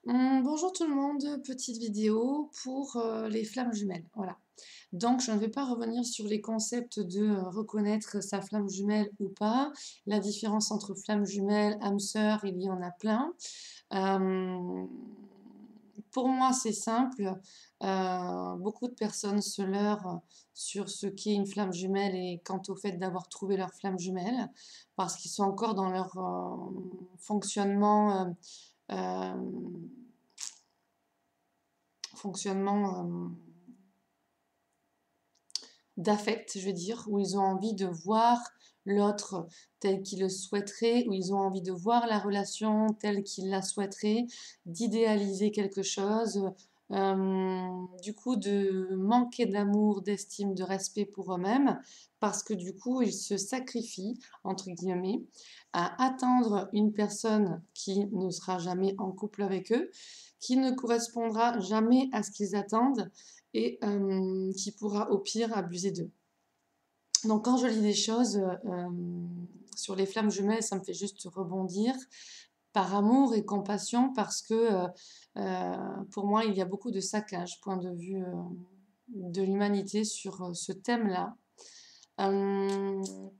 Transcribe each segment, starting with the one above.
Bonjour tout le monde, petite vidéo pour les flammes jumelles. Voilà. Donc, je ne vais pas revenir sur les concepts de reconnaître sa flamme jumelle ou pas. La différence entre flamme jumelle, âme sœur, il y en a plein. Euh, pour moi, c'est simple. Beaucoup de personnes se leurrent sur ce qu'est une flamme jumelle et quant au fait d'avoir trouvé leur flamme jumelle, parce qu'ils sont encore dans leur fonctionnement. Euh, fonctionnement d'affect, je veux dire, où ils ont envie de voir l'autre tel qu'ils le souhaiteraient, où ils ont envie de voir la relation telle qu'ils la souhaiteraient, d'idéaliser quelque chose, du coup de manquer d'amour, d'estime, de respect pour eux-mêmes, parce que du coup ils se sacrifient, entre guillemets, à atteindre une personne qui ne sera jamais en couple avec eux, qui ne correspondra jamais à ce qu'ils attendent et qui pourra au pire abuser d'eux. Donc quand je lis des choses sur les flammes jumelles, ça me fait juste rebondir par amour et compassion parce que pour moi, il y a beaucoup de saccage, point de vue de l'humanité sur ce thème-là,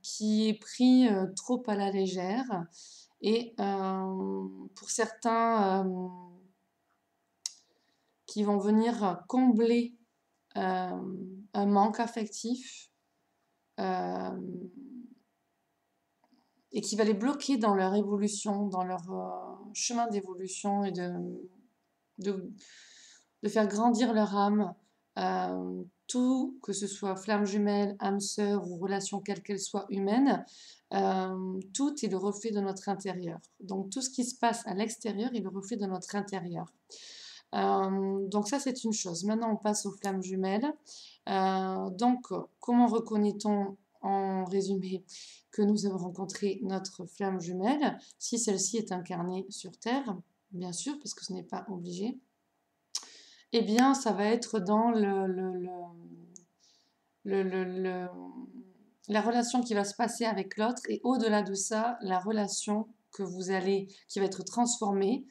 qui est pris trop à la légère. Et pour certains qui vont venir combler un manque affectif euh, et qui va les bloquer dans leur évolution, dans leur chemin d'évolution et de, de faire grandir leur âme. Tout, que ce soit flamme jumelle, âme sœur ou relation quelle qu'elle soit humaine, tout est le reflet de notre intérieur. Donc tout ce qui se passe à l'extérieur est le reflet de notre intérieur. Donc ça c'est une chose. Maintenant on passe aux flammes jumelles. Donc comment reconnaît-on en résumé que nous avons rencontré notre flamme jumelle si celle-ci est incarnée sur Terre, bien sûr, parce que ce n'est pas obligé. Eh bien ça va être dans le la relation qui va se passer avec l'autre et au-delà de ça, la relation qui va être transformée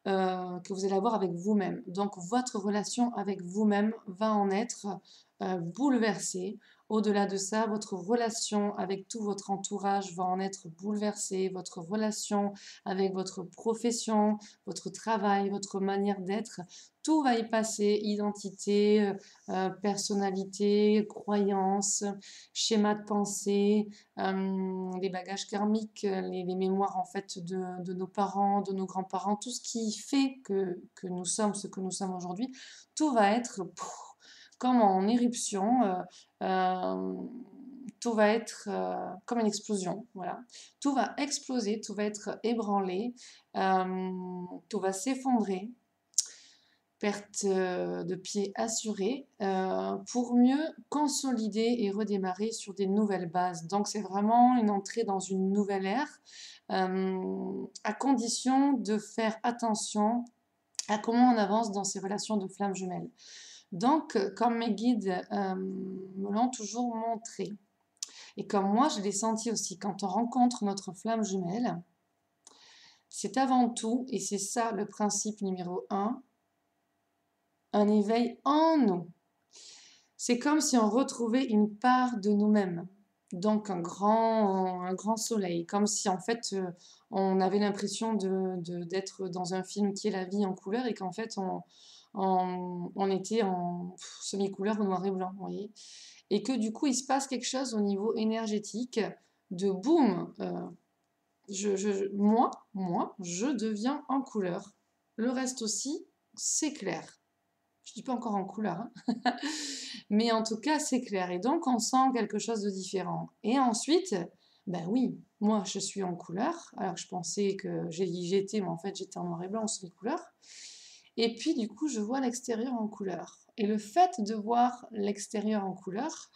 que vous allez avoir avec vous-même. Donc votre relation avec vous-même va en être bouleversée. Au-delà de ça, votre relation avec tout votre entourage va en être bouleversée. Votre relation avec votre profession, votre travail, votre manière d'être, tout va y passer. Identité, personnalité, croyances, schéma de pensée, les bagages karmiques, les mémoires en fait de nos parents, de nos grands-parents, tout ce qui fait que nous sommes ce que nous sommes aujourd'hui, tout va être comme en éruption, tout va être comme une explosion, voilà. Tout va exploser, tout va être ébranlé, tout va s'effondrer, perte de pied assurée, pour mieux consolider et redémarrer sur des nouvelles bases. Donc c'est vraiment une entrée dans une nouvelle ère, à condition de faire attention à comment on avance dans ces relations de flammes jumelles. Donc, comme mes guides me l'ont toujours montré, et comme moi je l'ai senti aussi, quand on rencontre notre flamme jumelle, c'est avant tout, et c'est ça le principe numéro un éveil en nous. C'est comme si on retrouvait une part de nous-mêmes, donc un grand soleil, comme si en fait on avait l'impression d'être dans un film qui est la vie en couleur et qu'en fait on était en semi-couleur ou noir et blanc, vous voyez. Et que du coup il se passe quelque chose au niveau énergétique de boum, moi, je deviens en couleur. Le reste aussi, c'est clair. Je dis pas encore en couleur, hein. Mais en tout cas, c'est clair. Et donc, on sent quelque chose de différent. Et ensuite, ben oui, moi, je suis en couleur. Alors, je pensais que j'étais, mais en fait, j'étais en noir et blanc, semi-couleur. Et puis, du coup, je vois l'extérieur en couleur. Et le fait de voir l'extérieur en couleur,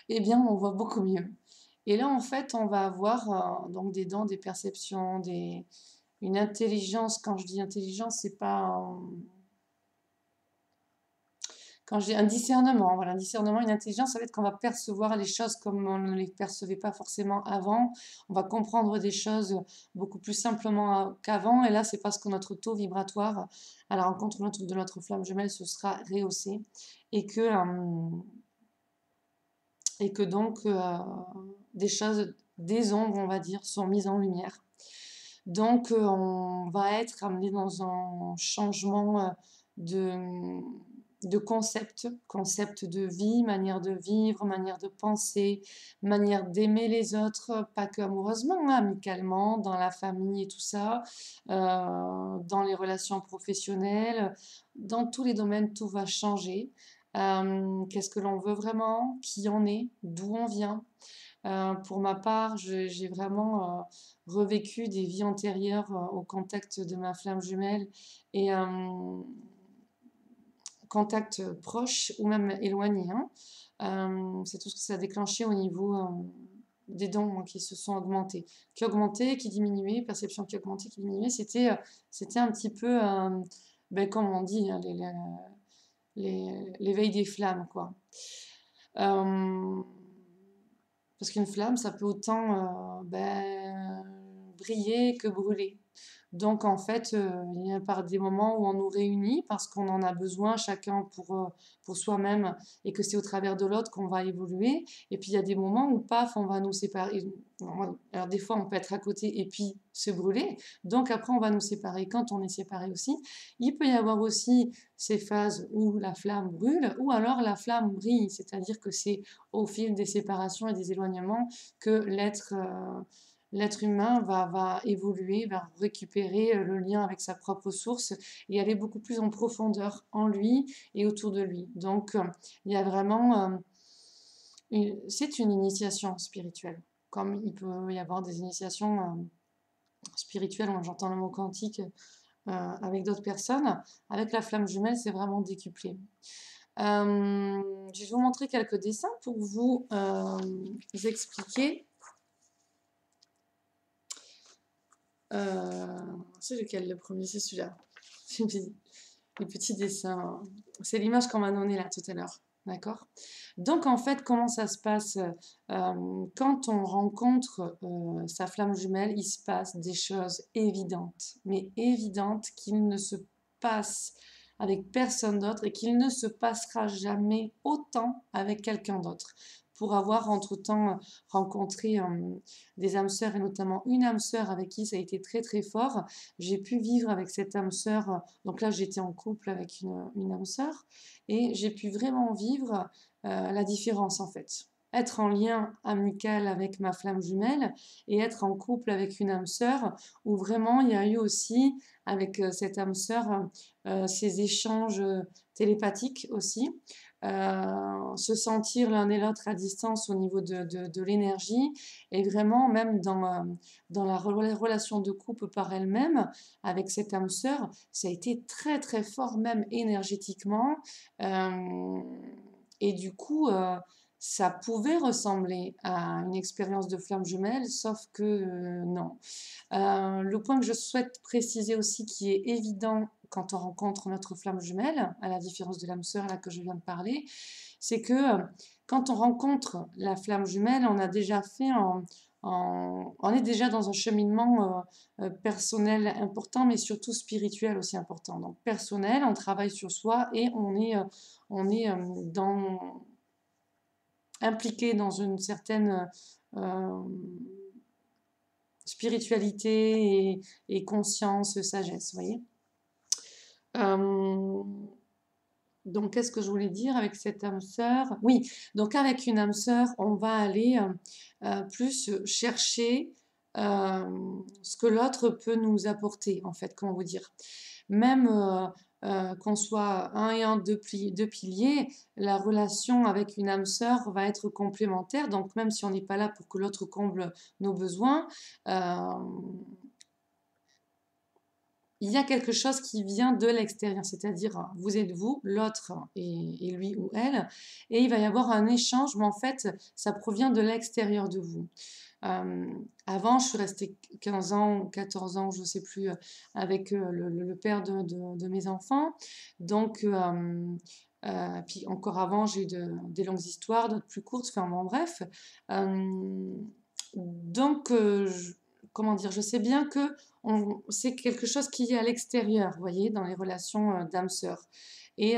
eh bien, on voit beaucoup mieux. Et là, en fait, on va avoir donc des dents, des perceptions, une intelligence. Quand je dis intelligence, c'est pas quand j'ai un discernement, voilà, un discernement, une intelligence, ça va être qu'on va percevoir les choses comme on ne les percevait pas forcément avant. On va comprendre des choses beaucoup plus simplement qu'avant. Et là, c'est parce que notre taux vibratoire à la rencontre de notre flamme jumelle se sera rehaussé et que donc des choses, des ombres, on va dire, sont mises en lumière. Donc, on va être amené dans un changement de, de concept de vie, manière de vivre, manière de penser, manière d'aimer les autres, pas que amoureusement, hein, amicalement, dans la famille et tout ça, dans les relations professionnelles, dans tous les domaines, tout va changer. Qu'est-ce que l'on veut vraiment, qui on est, d'où on vient. Pour ma part, j'ai vraiment revécu des vies antérieures au contact de ma flamme jumelle et contact proche ou même éloigné, hein. C'est tout ce que ça a déclenché au niveau des dons, hein, qui se sont augmentés. Qui augmentaient, qui diminuaient, perception qui augmentait, qui diminuait. C'était un petit peu, ben, comme on dit, hein, l'éveil des flammes, quoi. Euh, Parce qu'une flamme, ça peut autant briller que brûler. Donc en fait, il y a par des moments où on nous réunit parce qu'on en a besoin chacun pour soi-même et que c'est au travers de l'autre qu'on va évoluer. Et puis il y a des moments où paf, on va nous séparer. Alors des fois, on peut être à côté et puis se brûler. Donc après, on va nous séparer quand on est séparé aussi. Il peut y avoir aussi ces phases où la flamme brûle ou alors la flamme brille. C'est-à-dire que c'est au fil des séparations et des éloignements que l'être humain va évoluer, va récupérer le lien avec sa propre source et aller beaucoup plus en profondeur en lui et autour de lui. Donc, il y a vraiment... c'est une initiation spirituelle, comme il peut y avoir des initiations spirituelles, j'entends le mot quantique, avec d'autres personnes. Avec la flamme jumelle, c'est vraiment décuplé. Je vais vous montrer quelques dessins pour vous expliquer. C'est lequel le premier? C'est celui-là. Les petits dessins. C'est l'image qu'on m'a donnée là tout à l'heure. D'accord? Donc en fait, comment ça se passe quand on rencontre sa flamme jumelle, il se passe des choses évidentes, mais évidentes qu'il ne se passe avec personne d'autre et qu'il ne se passera jamais autant avec quelqu'un d'autre. Pour avoir entre-temps rencontré des âmes sœurs et notamment une âme sœur avec qui ça a été très très fort, j'ai pu vivre avec cette âme sœur. Donc là, j'étais en couple avec une âme sœur et j'ai pu vraiment vivre la différence en fait. Être en lien amical avec ma flamme jumelle et être en couple avec une âme sœur où vraiment il y a eu aussi avec cette âme sœur ces échanges télépathiques aussi. Se sentir l'un et l'autre à distance au niveau de l'énergie et vraiment même dans la relation de couple par elle-même avec cette âme sœur, ça a été très très fort même énergétiquement et du coup ça pouvait ressembler à une expérience de flamme jumelle, sauf que non. Le point que je souhaite préciser aussi, qui est évident quand on rencontre notre flamme jumelle, à la différence de l'âme sœur là que je viens de parler, c'est que quand on rencontre la flamme jumelle, on a déjà fait on est déjà dans un cheminement personnel important, mais surtout spirituel aussi important. Donc personnel, on travaille sur soi et on est impliqué dans une certaine spiritualité et conscience, sagesse, vous voyez. Donc, qu'est-ce que je voulais dire avec cette âme sœur? Oui, donc avec une âme sœur, on va aller plus chercher ce que l'autre peut nous apporter, en fait, comment vous dire. Même qu'on soit un et un, deux piliers, la relation avec une âme sœur va être complémentaire. Donc, même si on n'est pas là pour que l'autre comble nos besoins, il y a quelque chose qui vient de l'extérieur, c'est-à-dire vous êtes vous, l'autre et lui ou elle, et il va y avoir un échange, mais en fait, ça provient de l'extérieur de vous. Avant, je suis restée 15 ans ou 14 ans, je ne sais plus, avec le père de mes enfants. Donc, Puis encore avant, j'ai eu des longues histoires, d'autres plus courtes, enfin bon, bref. Euh, donc, comment dire, je sais bien que c'est quelque chose qui est à l'extérieur, vous voyez, dans les relations d'âme-sœur. Et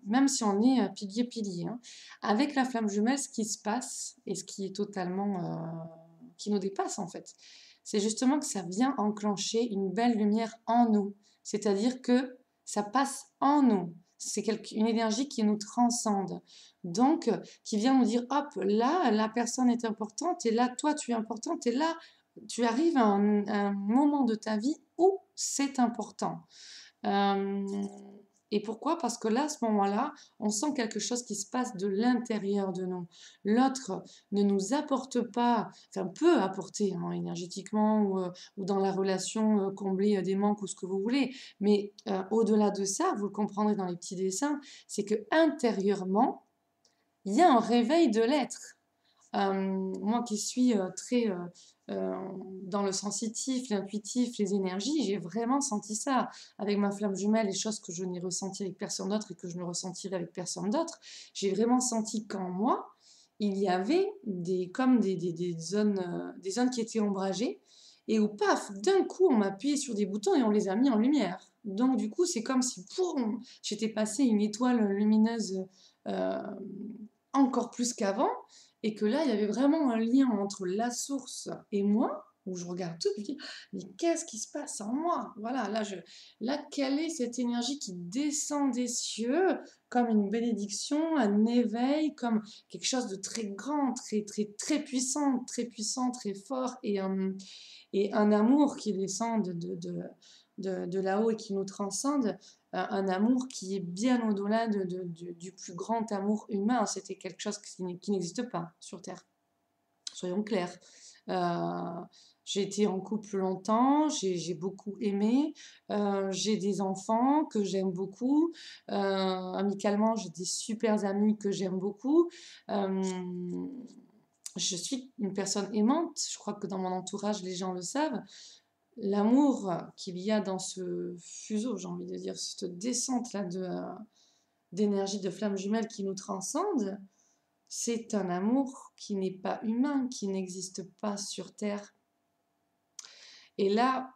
même si on est pilier-pilier, hein, avec la flamme jumelle, ce qui se passe, et ce qui est totalement, qui nous dépasse en fait, c'est justement que ça vient enclencher une belle lumière en nous. C'est-à-dire que ça passe en nous. C'est une énergie qui nous transcende. Donc, qui vient nous dire, hop, là, la personne est importante, et là, toi, tu es importante, et là, tu arrives à un moment de ta vie où c'est important. Euh, et pourquoi? Parce que là, à ce moment-là, on sent quelque chose qui se passe de l'intérieur de nous. L'autre ne nous apporte pas, enfin peut apporter hein, énergétiquement ou dans la relation, combler des manques ou ce que vous voulez. Mais au-delà de ça, vous le comprendrez dans les petits dessins, c'est que intérieurement, il y a un réveil de l'être. Moi qui suis très euh, dans le sensitif, l'intuitif, les énergies, j'ai vraiment senti ça avec ma flamme jumelle, les choses que je n'ai ressenties avec personne d'autre et que je ne ressentirai avec personne d'autre. J'ai vraiment senti qu'en moi, il y avait comme des zones qui étaient ombragées et où, paf, d'un coup, on m'a appuyé sur des boutons et on les a mis en lumière. Donc, du coup, c'est comme si, boum, j'étais passée une étoile lumineuse euh, encore plus qu'avant et que là, il y avait vraiment un lien entre la source et moi, où je regarde tout, et je me dis, mais qu'est-ce qui se passe en moi? Voilà, là, quelle est cette énergie qui descend des cieux comme une bénédiction, un éveil, comme quelque chose de très grand, très puissant, très fort, et un amour qui descend de là-haut et qui nous transcende, un amour qui est bien au-delà du plus grand amour humain. C'était quelque chose qui n'existe pas sur Terre, soyons clairs. Euh, j'ai été en couple longtemps, j'ai beaucoup aimé, j'ai des enfants que j'aime beaucoup, amicalement j'ai des super amis que j'aime beaucoup. Euh, je suis une personne aimante, je crois que dans mon entourage les gens le savent. L'amour qu'il y a dans ce fuseau, j'ai envie de dire, cette descente là d'énergie de flamme jumelle qui nous transcende, c'est un amour qui n'est pas humain, qui n'existe pas sur Terre. Et là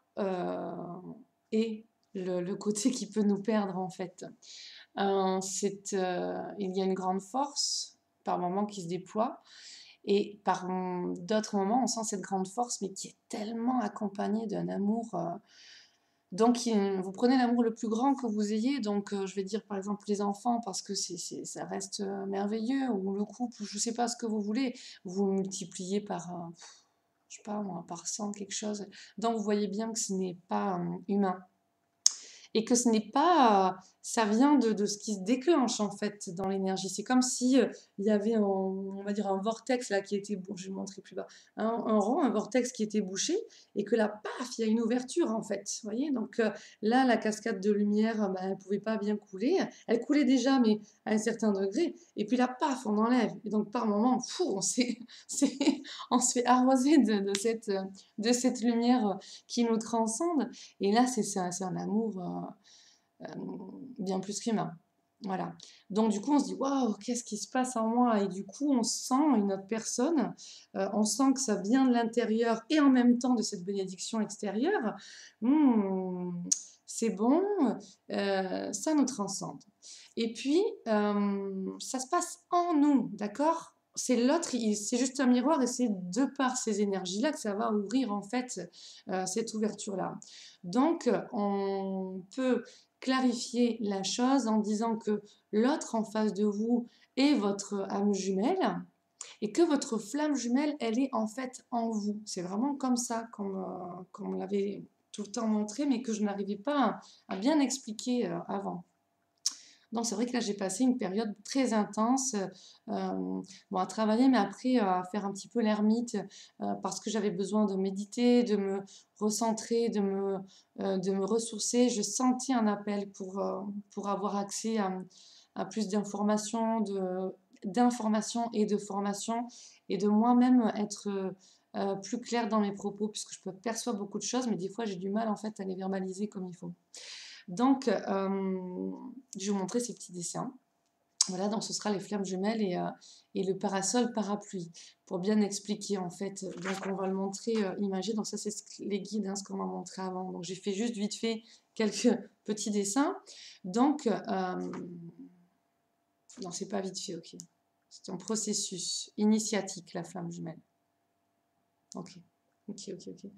est le côté qui peut nous perdre en fait. Il y a une grande force par moment qui se déploie. Et par d'autres moments, on sent cette grande force, mais qui est tellement accompagnée d'un amour. Donc, vous prenez l'amour le plus grand que vous ayez. Donc, je vais dire par exemple les enfants, parce que ça reste merveilleux, ou le couple, ou je ne sais pas ce que vous voulez. Vous multipliez par, je sais pas moi, par 100 quelque chose. Donc, vous voyez bien que ce n'est pas humain et que ce n'est pas, ça vient de ce qui se déclenche en fait dans l'énergie. C'est comme si il y avait on va dire un vortex là qui était, bon, je vais le montrer plus bas, un rond, un vortex qui était bouché et que là, paf, il y a une ouverture en fait. Vous voyez, donc là, la cascade de lumière, bah, elle pouvait pas bien couler. Elle coulait déjà, mais à un certain degré. Et puis là, paf, on enlève. Et donc par moment, fou, on se fait arroser de cette lumière qui nous transcende. Et là, c'est un amour bien plus qu'humain. Voilà. Donc du coup, on se dit, waouh, qu'est-ce qui se passe en moi? Et du coup, on sent une autre personne, on sent que ça vient de l'intérieur et en même temps de cette bénédiction extérieure. Hmm, c'est bon, ça nous transcende. Et puis, ça se passe en nous, d'accord? C'est l'autre, c'est juste un miroir et c'est de par ces énergies-là que ça va ouvrir en fait cette ouverture-là. Donc, on peut clarifier la chose en disant que l'autre en face de vous est votre âme jumelle et que votre flamme jumelle, elle est en fait en vous. C'est vraiment comme ça qu'on me l'avait tout le temps montré, mais que je n'arrivais pas à bien expliquer avant. Donc c'est vrai que là j'ai passé une période très intense, bon, à travailler, mais après à faire un petit peu l'ermite parce que j'avais besoin de méditer, de me recentrer, de me ressourcer. Je sentis un appel pour avoir accès à plus d'informations, d'informations et de formation, et de moi-même être plus claire dans mes propos, puisque je peux percevoir beaucoup de choses, mais des fois j'ai du mal en fait à les verbaliser comme il faut. Donc, je vais vous montrer ces petits dessins. Voilà, donc ce sera les flammes jumelles et le parasol parapluie, pour bien expliquer en fait. Donc on va le montrer imagé, donc ça c'est les guides, hein, ce qu'on m'a montré avant. Donc j'ai fait juste vite fait quelques petits dessins. Donc, non c'est pas vite fait, ok. C'est un processus initiatique, la flamme jumelle. Ok, ok, ok, ok.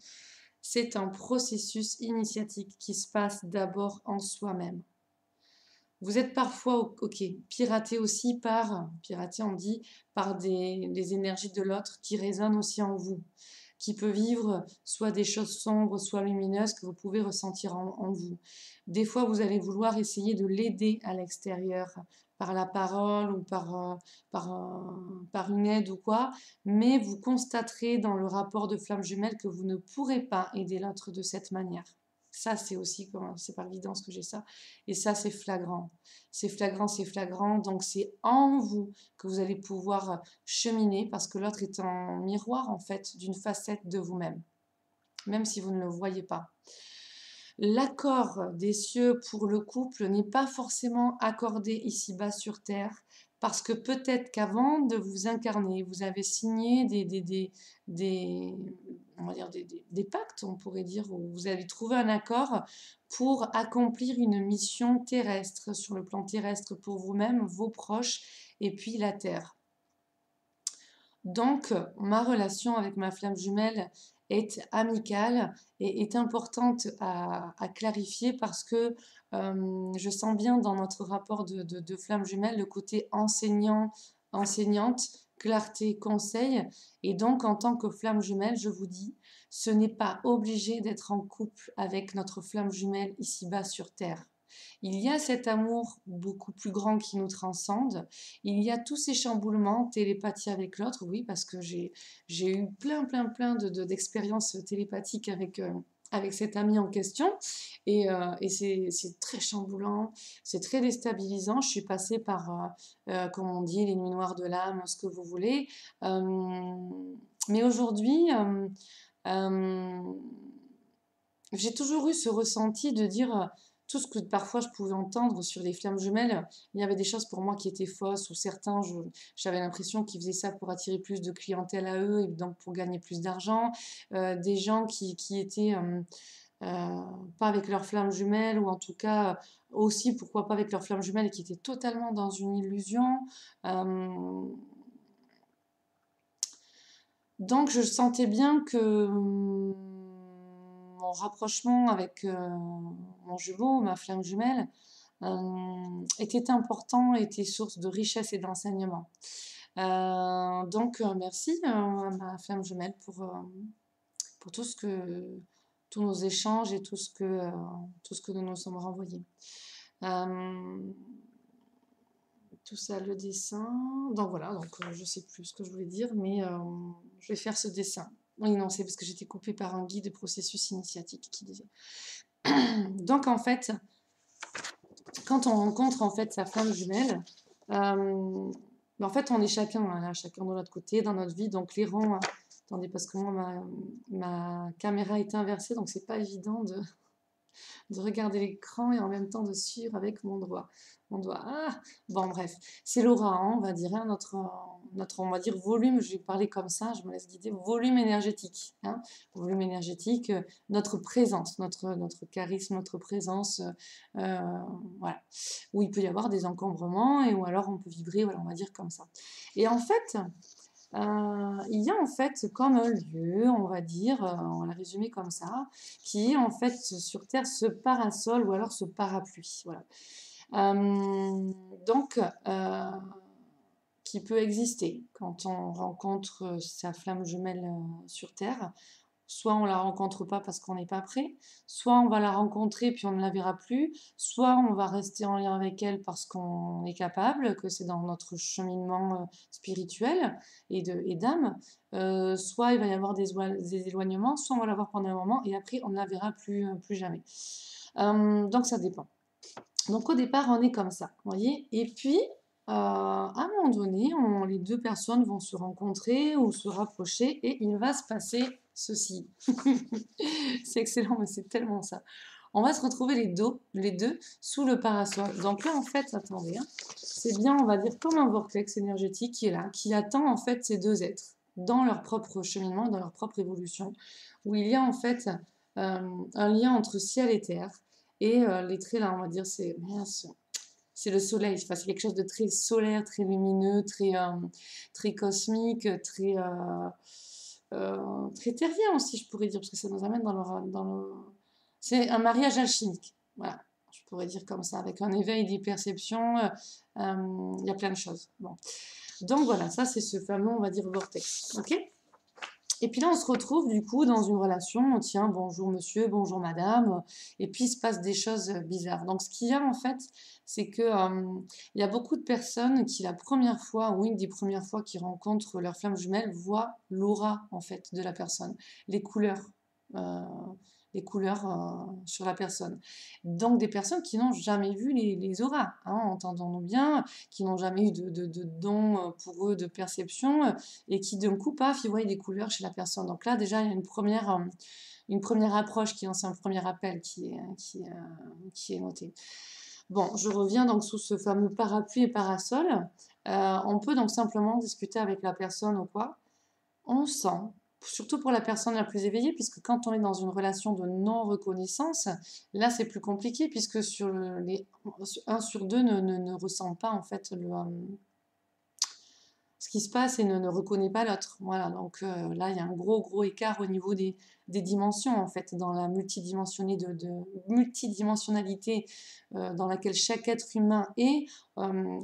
C'est un processus initiatique qui se passe d'abord en soi-même. Vous êtes parfois, ok, piraté aussi piraté on dit, par des énergies de l'autre qui résonnent aussi en vous, qui peut vivre soit des choses sombres, soit lumineuses que vous pouvez ressentir en vous. Des fois, vous allez vouloir essayer de l'aider à l'extérieur, par la parole ou par une aide ou quoi, mais vous constaterez dans le rapport de flamme jumelle que vous ne pourrez pas aider l'autre de cette manière. Ça, c'est aussi, c'est par évidence que j'ai ça. Et ça, c'est flagrant. C'est flagrant, c'est flagrant. Donc, c'est en vous que vous allez pouvoir cheminer parce que l'autre est un miroir, en fait, d'une facette de vous-même, même si vous ne le voyez pas. L'accord des cieux pour le couple n'est pas forcément accordé ici-bas sur Terre parce que peut-être qu'avant de vous incarner, vous avez signé on va dire des pactes, on pourrait dire, où vous avez trouvé un accord pour accomplir une mission terrestre, sur le plan terrestre pour vous-même, vos proches et puis la Terre. Donc, ma relation avec ma flamme jumelle est amicale et est importante à clarifier parce que je sens bien dans notre rapport de flamme jumelle le côté enseignant, enseignante, clarté, conseil. Et donc, en tant que flamme jumelle, je vous dis, ce n'est pas obligé d'être en couple avec notre flamme jumelle ici-bas sur Terre. Il y a cet amour beaucoup plus grand qui nous transcende. Il y a tous ces chamboulements, télépathie avec l'autre, oui, parce que j'ai eu plein d'expériences télépathiques avec cet ami en question. Et c'est très chamboulant, c'est très déstabilisant. Je suis passée par, comme on dit, les nuits noires de l'âme, ce que vous voulez. Mais aujourd'hui, j'ai toujours eu ce ressenti de dire tout ce que parfois je pouvais entendre sur les flammes jumelles. Il y avait des choses pour moi qui étaient fausses, ou certains, j'avais l'impression qu'ils faisaient ça pour attirer plus de clientèle à eux et donc pour gagner plus d'argent. Des gens qui étaient pas avec leurs flammes jumelles, ou en tout cas aussi, pourquoi pas avec leurs flammes jumelles, et qui étaient totalement dans une illusion. Donc je sentais bien que mon rapprochement avec mon jumeau, ma flamme jumelle, était important, était source de richesse et d'enseignement. Donc merci à ma flamme jumelle pour tous nos échanges et tout ce que nous nous sommes renvoyés. Tout ça, le dessin. Donc voilà, donc je sais plus ce que je voulais dire, mais je vais faire ce dessin. Oui, non, c'est parce que j'étais coupée par un guide de processus initiatique qui disait. Donc en fait, quand on rencontre en fait sa flamme jumelle, en fait on est chacun, là, chacun de notre côté, dans notre vie, donc les rangs. Attendez, parce que moi ma caméra est inversée, donc c'est pas évident de regarder l'écran et en même temps de suivre avec mon doigt. Ah, bon bref, c'est l'aura, hein, on va dire, hein, notre on va dire volume, je vais parler comme ça, je me laisse guider, volume énergétique, hein, volume énergétique, notre présence, notre charisme, notre présence, voilà, où il peut y avoir des encombrements ou alors on peut vibrer, voilà, on va dire comme ça. Et en fait, il y a en fait comme un lieu, on va dire, on l'a résumé comme ça, qui est en fait sur Terre ce parasol ou alors ce parapluie. Voilà. Donc, qui peut exister quand on rencontre sa flamme jumelle sur Terre. Soit on la rencontre pas parce qu'on n'est pas prêt, soit on va la rencontrer puis on ne la verra plus, soit on va rester en lien avec elle parce qu'on est capable, que c'est dans notre cheminement spirituel et d'âme, soit il va y avoir des éloignements, soit on va la voir pendant un moment et après on ne la verra plus jamais. Donc ça dépend. Donc au départ on est comme ça, vous voyez, et puis à un moment donné, les deux personnes vont se rencontrer ou se rapprocher et il va se passer ceci. C'est excellent, mais c'est tellement ça. on va se retrouver les deux sous le parasol. Donc là, en fait, attendez, hein, c'est bien, on va dire, comme un vortex énergétique qui est là, qui attend en fait ces deux êtres dans leur propre cheminement, dans leur propre évolution, où il y a en fait un lien entre ciel et terre. Et les traits là, on va dire, c'est le soleil. Enfin, c'est quelque chose de très solaire, très lumineux, très cosmique, très terrien aussi, je pourrais dire, parce que ça nous amène c'est un mariage alchimique. Voilà, je pourrais dire comme ça, avec un éveil des perceptions. Il y a plein de choses. Bon. Donc voilà, ça c'est ce fameux, on va dire, vortex. Ok. Et puis là, on se retrouve du coup dans une relation, tiens, bonjour monsieur, bonjour madame, et puis il se passe des choses bizarres. Donc ce qu'il y a en fait, c'est que il y a beaucoup de personnes qui la première fois, ou une des premières fois qu'ils rencontrent leur flamme jumelle, voient l'aura en fait de la personne, les couleurs. euh, les couleurs sur la personne. Donc des personnes qui n'ont jamais vu les auras, hein, entendons-nous bien, qui n'ont jamais eu de don pour eux de perception, et qui d'un coup, paf, ils voient des couleurs chez la personne. Donc là, déjà, il y a une première approche qui lance un premier appel qui est noté. Bon, je reviens donc sous ce fameux parapluie et parasol. On peut donc simplement discuter avec la personne ou quoi. On sent, surtout pour la personne la plus éveillée, puisque quand on est dans une relation de non-reconnaissance, là c'est plus compliqué, puisque un sur deux ne ressent pas en fait ce qui se passe et ne reconnaît pas l'autre. Voilà, donc là, il y a un gros écart au niveau des dimensions, en fait, dans la multidimensionnalité dans laquelle chaque être humain est.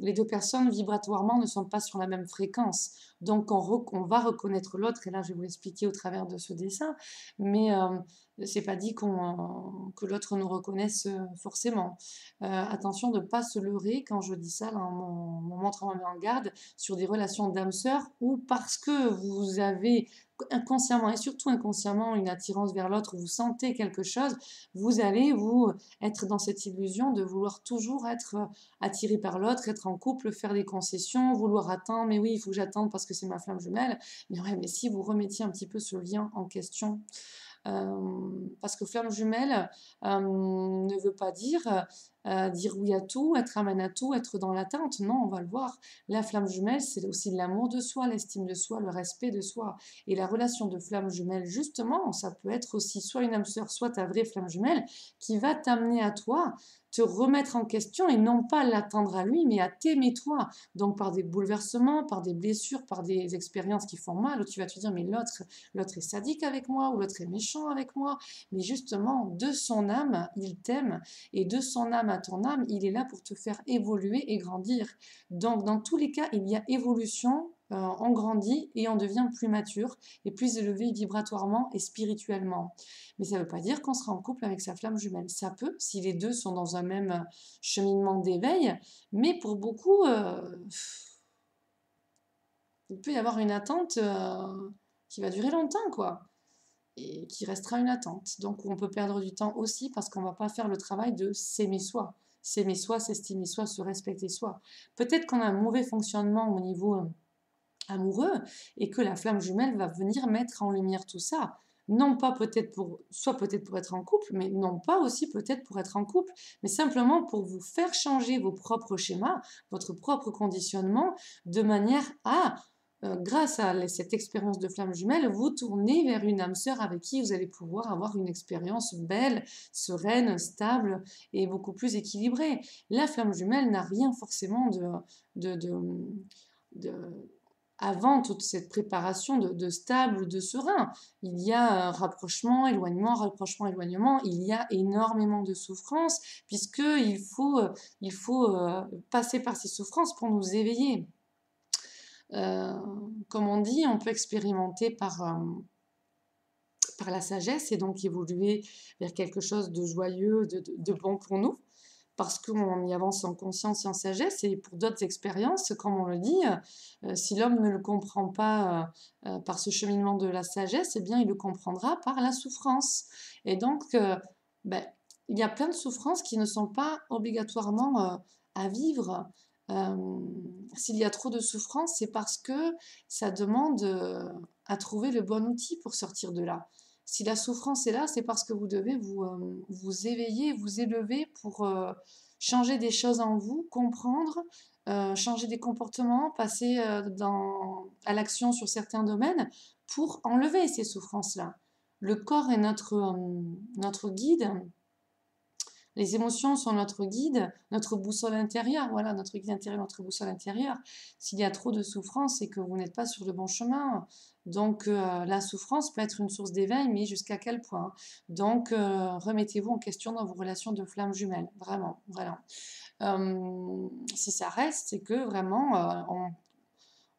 Les deux personnes, vibratoirement, ne sont pas sur la même fréquence. Donc, on va reconnaître l'autre, et là, je vais vous l'expliquer au travers de ce dessin, mais c'est pas dit que l'autre nous reconnaisse forcément. Attention de ne pas se leurrer quand je dis ça, là, en montrant ma main en garde, sur des relations d'âme-sœur ou parce que vous avez inconsciemment et surtout inconsciemment une attirance vers l'autre, vous sentez quelque chose, vous allez vous être dans cette illusion de vouloir toujours être attiré par l'autre, être en couple, faire des concessions, vouloir attendre, mais oui, il faut que j'attende parce que c'est ma flamme jumelle. Mais ouais, mais si vous remettiez un petit peu ce lien en question, parce que flamme jumelle ne veut pas dire oui à tout, être amène à tout, être dans l'attente. Non, on va le voir. La flamme jumelle, c'est aussi l'amour de soi, l'estime de soi, le respect de soi. Et la relation de flamme jumelle, justement, ça peut être aussi soit une âme sœur, soit ta vraie flamme jumelle, qui va t'amener à toi, te remettre en question et non pas l'attendre à lui, mais à t'aimer toi. Donc par des bouleversements, par des blessures, par des expériences qui font mal, où tu vas te dire, mais l'autre est sadique avec moi, ou l'autre est méchant avec moi. Mais justement, de son âme, il t'aime, et de son âme à ton âme, il est là pour te faire évoluer et grandir. Donc dans tous les cas, il y a évolution, on grandit et on devient plus mature et plus élevé vibratoirement et spirituellement. Mais ça ne veut pas dire qu'on sera en couple avec sa flamme jumelle. Ça peut, si les deux sont dans un même cheminement d'éveil, mais pour beaucoup, il peut y avoir une attente qui va durer longtemps, quoi, et qui restera une attente. Donc on peut perdre du temps aussi parce qu'on ne va pas faire le travail de s'aimer soi. S'aimer soi, s'estimer soi, se respecter soi. Peut-être qu'on a un mauvais fonctionnement au niveau amoureux et que la flamme jumelle va venir mettre en lumière tout ça. Non pas soit peut-être pour être en couple, mais non pas aussi peut-être pour être en couple, mais simplement pour vous faire changer vos propres schémas, votre propre conditionnement, de manière à, grâce à cette expérience de flamme jumelle, vous tourner vers une âme sœur avec qui vous allez pouvoir avoir une expérience belle, sereine, stable et beaucoup plus équilibrée. La flamme jumelle n'a rien forcément de, de, de avant toute cette préparation de stable ou de serein. Il y a rapprochement, éloignement, il y a énormément de souffrances, puisqu'il faut passer par ces souffrances pour nous éveiller. Comme on dit, on peut expérimenter par la sagesse et donc évoluer vers quelque chose de joyeux, de bon pour nous, parce qu'on y avance en conscience et en sagesse, et pour d'autres expériences, comme on le dit, si l'homme ne le comprend pas par ce cheminement de la sagesse, eh bien il le comprendra par la souffrance. Et donc, ben, il y a plein de souffrances qui ne sont pas obligatoirement à vivre. S'il y a trop de souffrance, c'est parce que ça demande à trouver le bon outil pour sortir de là. Si la souffrance est là, c'est parce que vous devez vous éveiller, vous élever pour changer des choses en vous, comprendre, changer des comportements, passer à l'action sur certains domaines pour enlever ces souffrances-là. Le corps est notre guide. Les émotions sont notre guide, notre boussole intérieure, voilà, notre guide intérieur, notre boussole intérieure. S'il y a trop de souffrance, c'est que vous n'êtes pas sur le bon chemin. Donc, la souffrance peut être une source d'éveil, mais jusqu'à quel point? Donc, remettez-vous en question dans vos relations de flammes jumelles, vraiment, voilà. Si ça reste, c'est que vraiment,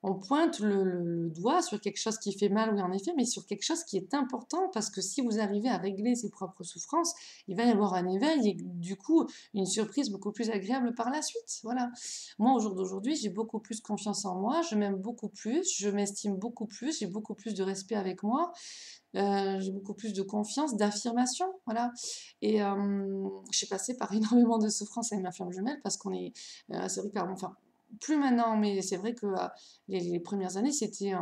on pointe le doigt sur quelque chose qui fait mal, oui, en effet, mais sur quelque chose qui est important, parce que si vous arrivez à régler ses propres souffrances, il va y avoir un éveil et du coup, une surprise beaucoup plus agréable par la suite. Voilà. Moi, au jour d'aujourd'hui, j'ai beaucoup plus confiance en moi, je m'aime beaucoup plus, je m'estime beaucoup plus, j'ai beaucoup plus de respect avec moi, j'ai beaucoup plus de confiance, d'affirmation, voilà. Et je suis passée par énormément de souffrances avec ma flamme jumelle, parce qu'on est, c'est vrai que, enfin, plus maintenant, mais c'est vrai que les premières années, c'était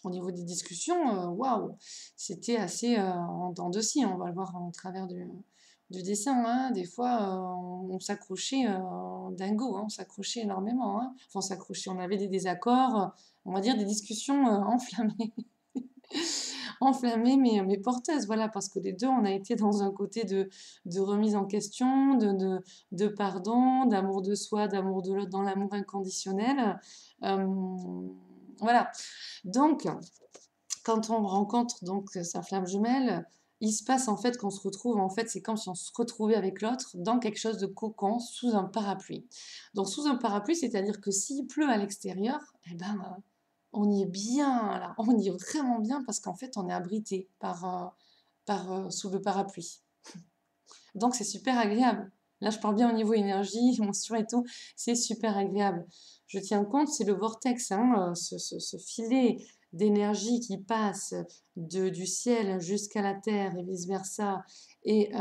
au niveau des discussions, waouh, c'était assez en dents de scie, on va le voir au travers du dessin, hein. Des fois, on s'accrochait dingo, hein, on s'accrochait énormément, hein. Enfin, on s'accrochait, on avait des désaccords, on va dire des discussions enflammées. Enflammée mais porteuse, voilà, parce que les deux, on a été dans un côté de remise en question, de pardon, d'amour de soi, d'amour de l'autre, dans l'amour inconditionnel. Voilà. Donc, quand on rencontre donc sa flamme jumelle, il se passe en fait qu'on se retrouve, en fait, c'est comme si on se retrouvait avec l'autre dans quelque chose de cocon, sous un parapluie. Donc, sous un parapluie, c'est-à-dire que s'il pleut à l'extérieur, eh ben, on y est bien, là, on y est vraiment bien parce qu'en fait, on est abrité sous le parapluie. Donc, c'est super agréable. Là, je parle bien au niveau énergie, émotion et tout, c'est super agréable. Je tiens compte, c'est le vortex, hein, ce filet d'énergie qui passe du ciel jusqu'à la terre et vice-versa, et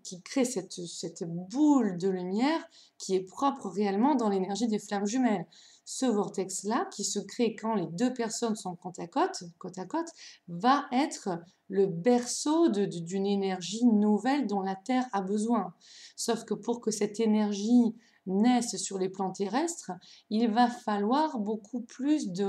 qui crée cette boule de lumière qui est propre réellement dans l'énergie des flammes jumelles. Ce vortex-là, qui se crée quand les deux personnes sont côte à côte, va être le berceau d'une énergie nouvelle dont la Terre a besoin. Sauf que pour que cette énergie naisse sur les plans terrestres, il va falloir beaucoup plus de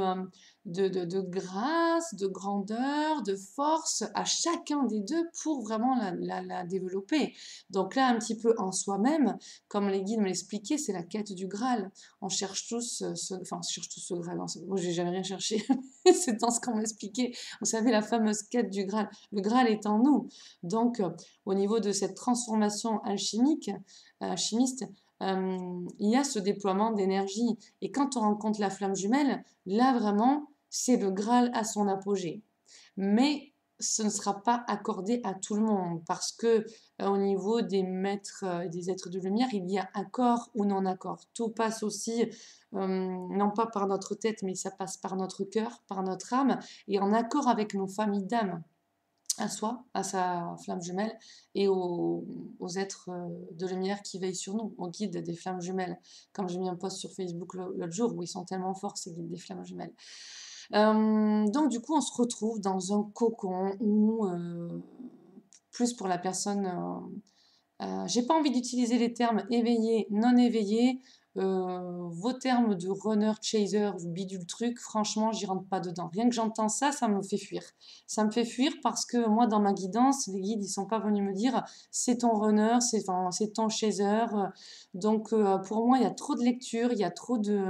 grâce, de grandeur, de force à chacun des deux pour vraiment la développer. Donc là, un petit peu en soi-même, comme les guides me l'expliquaient, c'est la quête du Graal. On cherche tous enfin, on cherche tous ce Graal. Non, moi, j'ai jamais rien cherché. C'est dans ce qu'on m'expliquait. Vous savez, la fameuse quête du Graal. Le Graal est en nous. Donc, au niveau de cette transformation alchimiste, il y a ce déploiement d'énergie. Et quand on rencontre la flamme jumelle, là vraiment, c'est le Graal à son apogée. Mais ce ne sera pas accordé à tout le monde parce que au niveau des maîtres et des êtres de lumière, il y a accord ou non accord. Tout passe aussi, non pas par notre tête, mais ça passe par notre cœur, par notre âme, et en accord avec nos familles d'âme, à soi, à sa flamme jumelle, et aux êtres de lumière qui veillent sur nous, aux guides des flammes jumelles. Comme j'ai mis un post sur Facebook l'autre jour où ils sont tellement forts, ces guides des flammes jumelles. Donc du coup, on se retrouve dans un cocon où, plus pour la personne, j'ai pas envie d'utiliser les termes éveillé, non éveillé. Vos termes de runner, chaser, bidule truc, franchement, j'y rentre pas dedans. Rien que j'entends ça, ça me fait fuir. Ça me fait fuir parce que moi, dans ma guidance, les guides, ils sont pas venus me dire c'est ton runner, c'est ton chaser. Donc, pour moi, il y a trop de lecture, il y a trop de.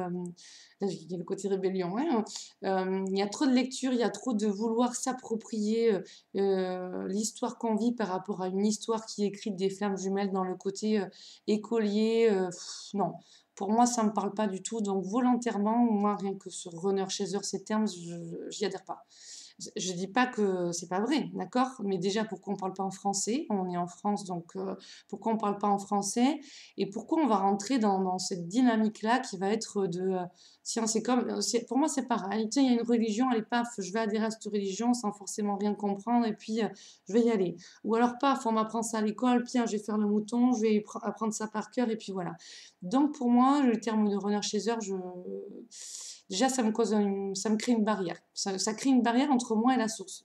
Il y a le côté rébellion, hein. Il y a trop de lecture, il y a trop de vouloir s'approprier l'histoire qu'on vit par rapport à une histoire qui est écrite des flammes jumelles dans le côté écolier. Non, pour moi, ça ne me parle pas du tout. Donc, volontairement, moi, rien que sur runner, chaser, ces termes, j'y adhère pas. Je dis pas que c'est pas vrai, d'accord? Mais déjà, pourquoi on parle pas en français? On est en France, donc pourquoi on parle pas en français? Et pourquoi on va rentrer dans cette dynamique-là qui va être tiens, c'est comme, pour moi, c'est pareil. Tiens, il y a une religion, allez, paf, je vais adhérer à cette religion sans forcément rien comprendre, et puis je vais y aller. Ou alors, paf, on m'apprend ça à l'école, tiens, je vais faire le mouton, je vais apprendre ça par cœur, et puis voilà. Donc, pour moi, le terme de runner chaser, déjà, ça me crée une barrière. Ça crée une barrière entre moi et la source.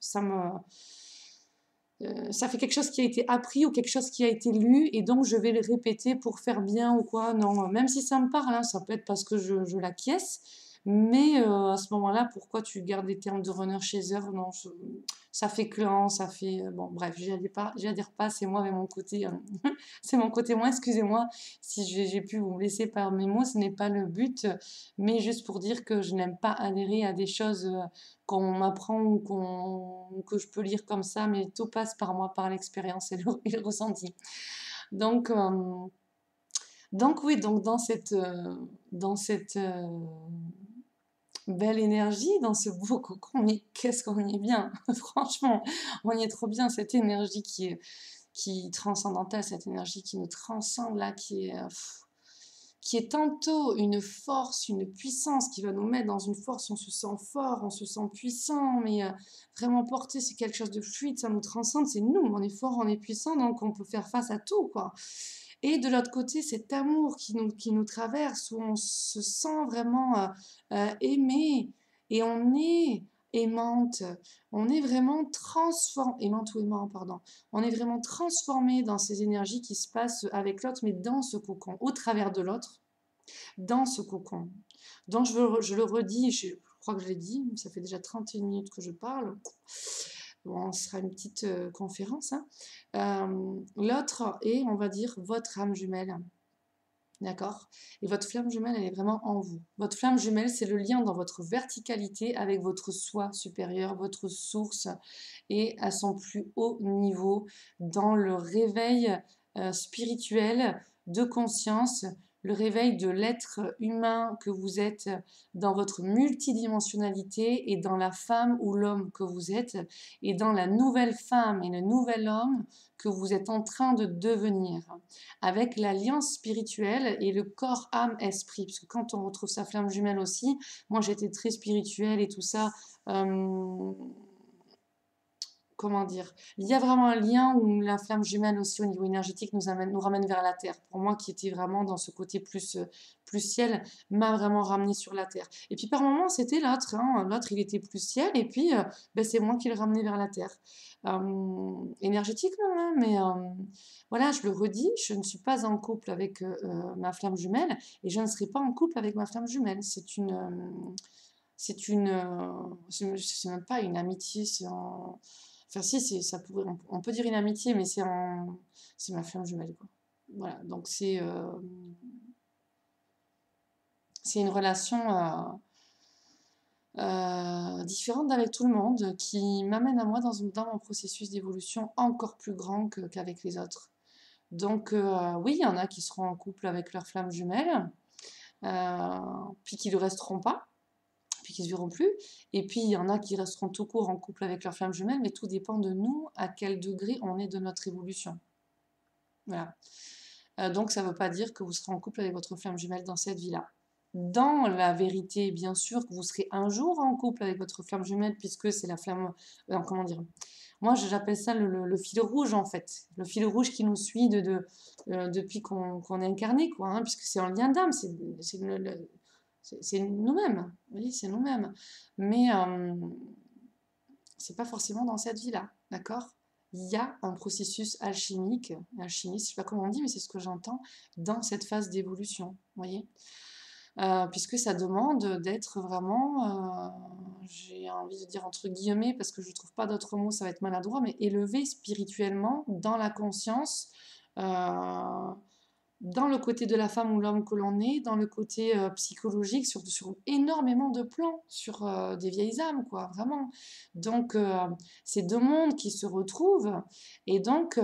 ça fait quelque chose qui a été appris ou quelque chose qui a été lu et donc je vais le répéter pour faire bien ou quoi. Non, même si ça me parle, hein, ça peut être parce que je l'acquiesce, mais à ce moment-là, pourquoi tu gardes les termes de runner chaser? Non, ça fait clan, ça fait... bon, bref, j'y adhère pas, c'est moi avec mon côté... c'est mon côté moi, excusez-moi si j'ai pu vous blesser par mes mots, ce n'est pas le but, mais juste pour dire que je n'aime pas adhérer à des choses qu'on m'apprend ou que je peux lire comme ça, mais tout passe par moi, par l'expérience et le ressenti. Donc, euh, donc oui, donc dans cette belle énergie, dans ce beau cocon, mais qu'est-ce qu'on y est bien, franchement, on y est trop bien, cette énergie qui est transcendantale, cette énergie qui nous transcende là, qui est tantôt une force, une puissance qui va nous mettre dans une force, on se sent fort, on se sent puissant, mais vraiment porté, c'est quelque chose de fluide, ça nous transcende, c'est nous, on est fort, on est puissant, donc on peut faire face à tout, quoi. Et de l'autre côté, cet amour qui nous traverse, où on se sent vraiment aimé, et on est aimante, on est vraiment transformé, aimante ou aimant, pardon, on est vraiment transformé dans ces énergies qui se passent avec l'autre, mais dans ce cocon, au travers de l'autre, dans ce cocon. Donc je le redis, je crois que je l'ai dit, ça fait déjà 31 minutes que je parle. Bon, ce sera une petite conférence. Hein. L'autre est, on va dire, votre âme jumelle. D'accord? Et votre flamme jumelle, elle est vraiment en vous. Votre flamme jumelle, c'est le lien dans votre verticalité avec votre soi supérieur, votre source, et à son plus haut niveau, dans le réveil spirituel de conscience, le réveil de l'être humain que vous êtes dans votre multidimensionnalité et dans la femme ou l'homme que vous êtes et dans la nouvelle femme et le nouvel homme que vous êtes en train de devenir avec l'alliance spirituelle et le corps, âme, esprit. Parce que quand on retrouve sa flamme jumelle aussi, moi j'étais très spirituelle et tout ça. Comment dire, il y a vraiment un lien où la flamme jumelle aussi au niveau énergétique nous ramène vers la terre. Pour moi qui était vraiment dans ce côté plus ciel, m'a vraiment ramené sur la terre. Et puis par moments c'était l'autre, hein. L'autre il était plus ciel et puis ben, c'est moi qui le ramenais vers la terre. Énergétiquement, hein, mais voilà, je le redis, je ne suis pas en couple avec ma flamme jumelle et je ne serai pas en couple avec ma flamme jumelle. C'est même pas une amitié, c'est un... Enfin, si, ça pourrait, on peut dire une amitié, mais c'est ma flamme jumelle, quoi. Voilà, donc c'est une relation différente avec tout le monde qui m'amène à moi dans mon processus d'évolution encore plus grand qu'avec les autres. Donc, oui, il y en a qui seront en couple avec leur flamme jumelle, puis qui ne le resteront pas, puis qui ne se verront plus. Et puis, il y en a qui resteront tout court en couple avec leur flamme jumelle, mais tout dépend de nous, à quel degré on est de notre évolution. Voilà. Donc, ça ne veut pas dire que vous serez en couple avec votre flamme jumelle dans cette vie-là. Dans la vérité, bien sûr, que vous serez un jour en couple avec votre flamme jumelle, puisque c'est la flamme... comment dire? Moi, j'appelle ça le fil rouge, en fait. Le fil rouge qui nous suit depuis qu'on est incarné, quoi, hein, puisque c'est un lien d'âme, c'est nous-mêmes, oui, c'est nous-mêmes. Mais c'est pas forcément dans cette vie-là, d'accord? Il y a un processus alchimique, alchimiste, je sais pas comment on dit, mais c'est ce que j'entends dans cette phase d'évolution, vous voyez? Puisque ça demande d'être vraiment, j'ai envie de dire entre guillemets, parce que je trouve pas d'autres mots, ça va être maladroit, mais élevé spirituellement dans la conscience, dans le côté de la femme ou l'homme que l'on est, dans le côté psychologique, sur énormément de plans, sur des vieilles âmes, quoi, vraiment. Donc, c'est deux mondes qui se retrouvent, et donc,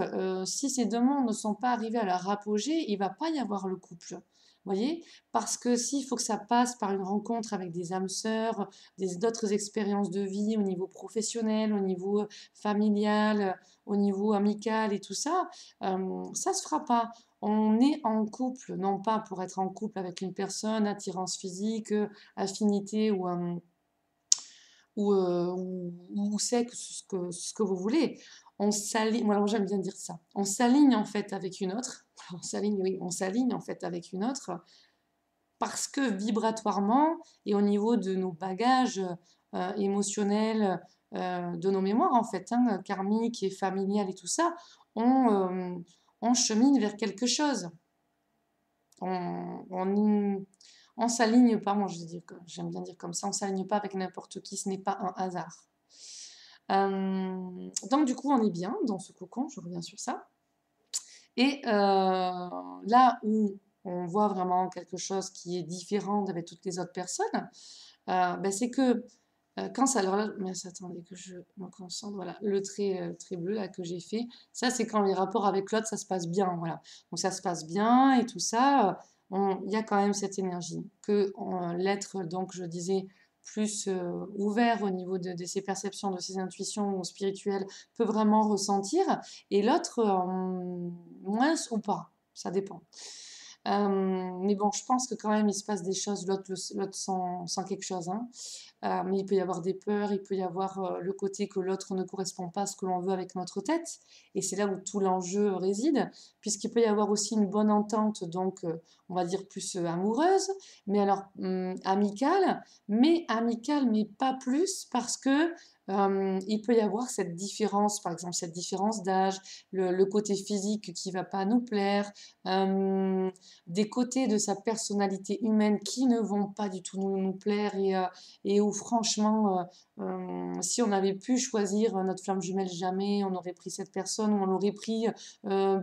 si ces deux mondes ne sont pas arrivés à leur apogée, il ne va pas y avoir le couple. Vous voyez? Parce que s'il faut que ça passe par une rencontre avec des âmes sœurs, d'autres expériences de vie au niveau professionnel, au niveau familial, au niveau amical et tout ça, ça se fera pas. On est en couple, non pas pour être en couple avec une personne, attirance physique, affinité ou sexe, ce que vous voulez. On s'aligne, moi j'aime bien dire ça, on s'aligne en fait avec une autre, on s'aligne, oui, on s'aligne en fait avec une autre parce que vibratoirement et au niveau de nos bagages émotionnels, de nos mémoires, en fait, hein, karmiques et familiales et tout ça, on chemine vers quelque chose. On, on s'aligne pas, moi j'aime bien dire comme ça, on s'aligne pas avec n'importe qui, ce n'est pas un hasard. Donc du coup, on est bien dans ce cocon, je reviens sur ça. Et là où on voit vraiment quelque chose qui est différent avec toutes les autres personnes, ben, c'est que quand ça... Alors là, mais attendez que je me concentre, voilà, le trait bleu là que j'ai fait, ça c'est quand les rapports avec l'autre, ça se passe bien, voilà. Donc ça se passe bien et tout ça, il y a quand même cette énergie que l'être, donc je disais, plus ouvert au niveau de ses perceptions, de ses intuitions spirituelles, peut vraiment ressentir, et l'autre, moins ou pas, ça dépend. Mais bon, je pense que quand même il se passe des choses, l'autre sent quelque chose, hein. Mais il peut y avoir des peurs, il peut y avoir le côté que l'autre ne correspond pas à ce que l'on veut avec notre tête, et c'est là où tout l'enjeu réside, puisqu'il peut y avoir aussi une bonne entente, donc on va dire plus amoureuse, mais alors amicale, mais pas plus, parce que il peut y avoir cette différence, par exemple cette différence d'âge, le côté physique qui va pas nous plaire, des côtés de sa personnalité humaine qui ne vont pas du tout nous plaire, et où franchement, si on avait pu choisir notre flamme jumelle, jamais on aurait pris cette personne, ou on l'aurait pris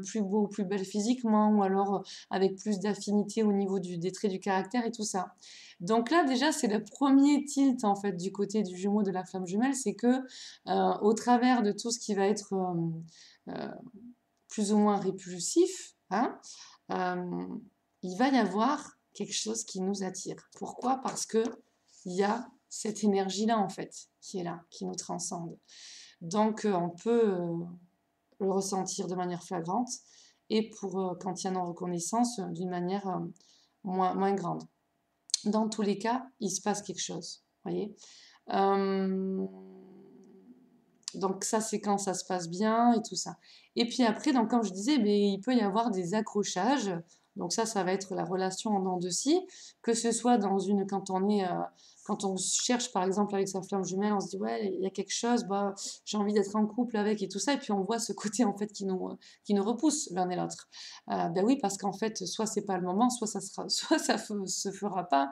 plus beau, plus belle physiquement, ou alors avec plus d'affinité au niveau des traits du caractère et tout ça. Donc là déjà c'est le premier tilt en fait du côté du jumeau de la flamme jumelle, c'est que au travers de tout ce qui va être euh, plus ou moins répulsif, hein, euh, il va y avoir quelque chose qui nous attire. Pourquoi? Parce que il y a cette énergie-là, en fait, qui est là, qui nous transcende. Donc, on peut le ressentir de manière flagrante, et pour quand il y a en reconnaissance, d'une manière moins grande. Dans tous les cas, il se passe quelque chose. Voyez. Donc ça, c'est quand ça se passe bien et tout ça. Et puis après, donc comme je disais, ben, il peut y avoir des accrochages. Donc ça va être la relation en dents de scie, que ce soit quand on cherche par exemple avec sa flamme jumelle, on se dit ouais, il y a quelque chose, bah, j'ai envie d'être en couple avec et tout ça, et puis on voit ce côté en fait qui nous repousse l'un et l'autre. Ben oui, parce qu'en fait, soit c'est pas le moment, soit ça sera, soit ça se fera pas.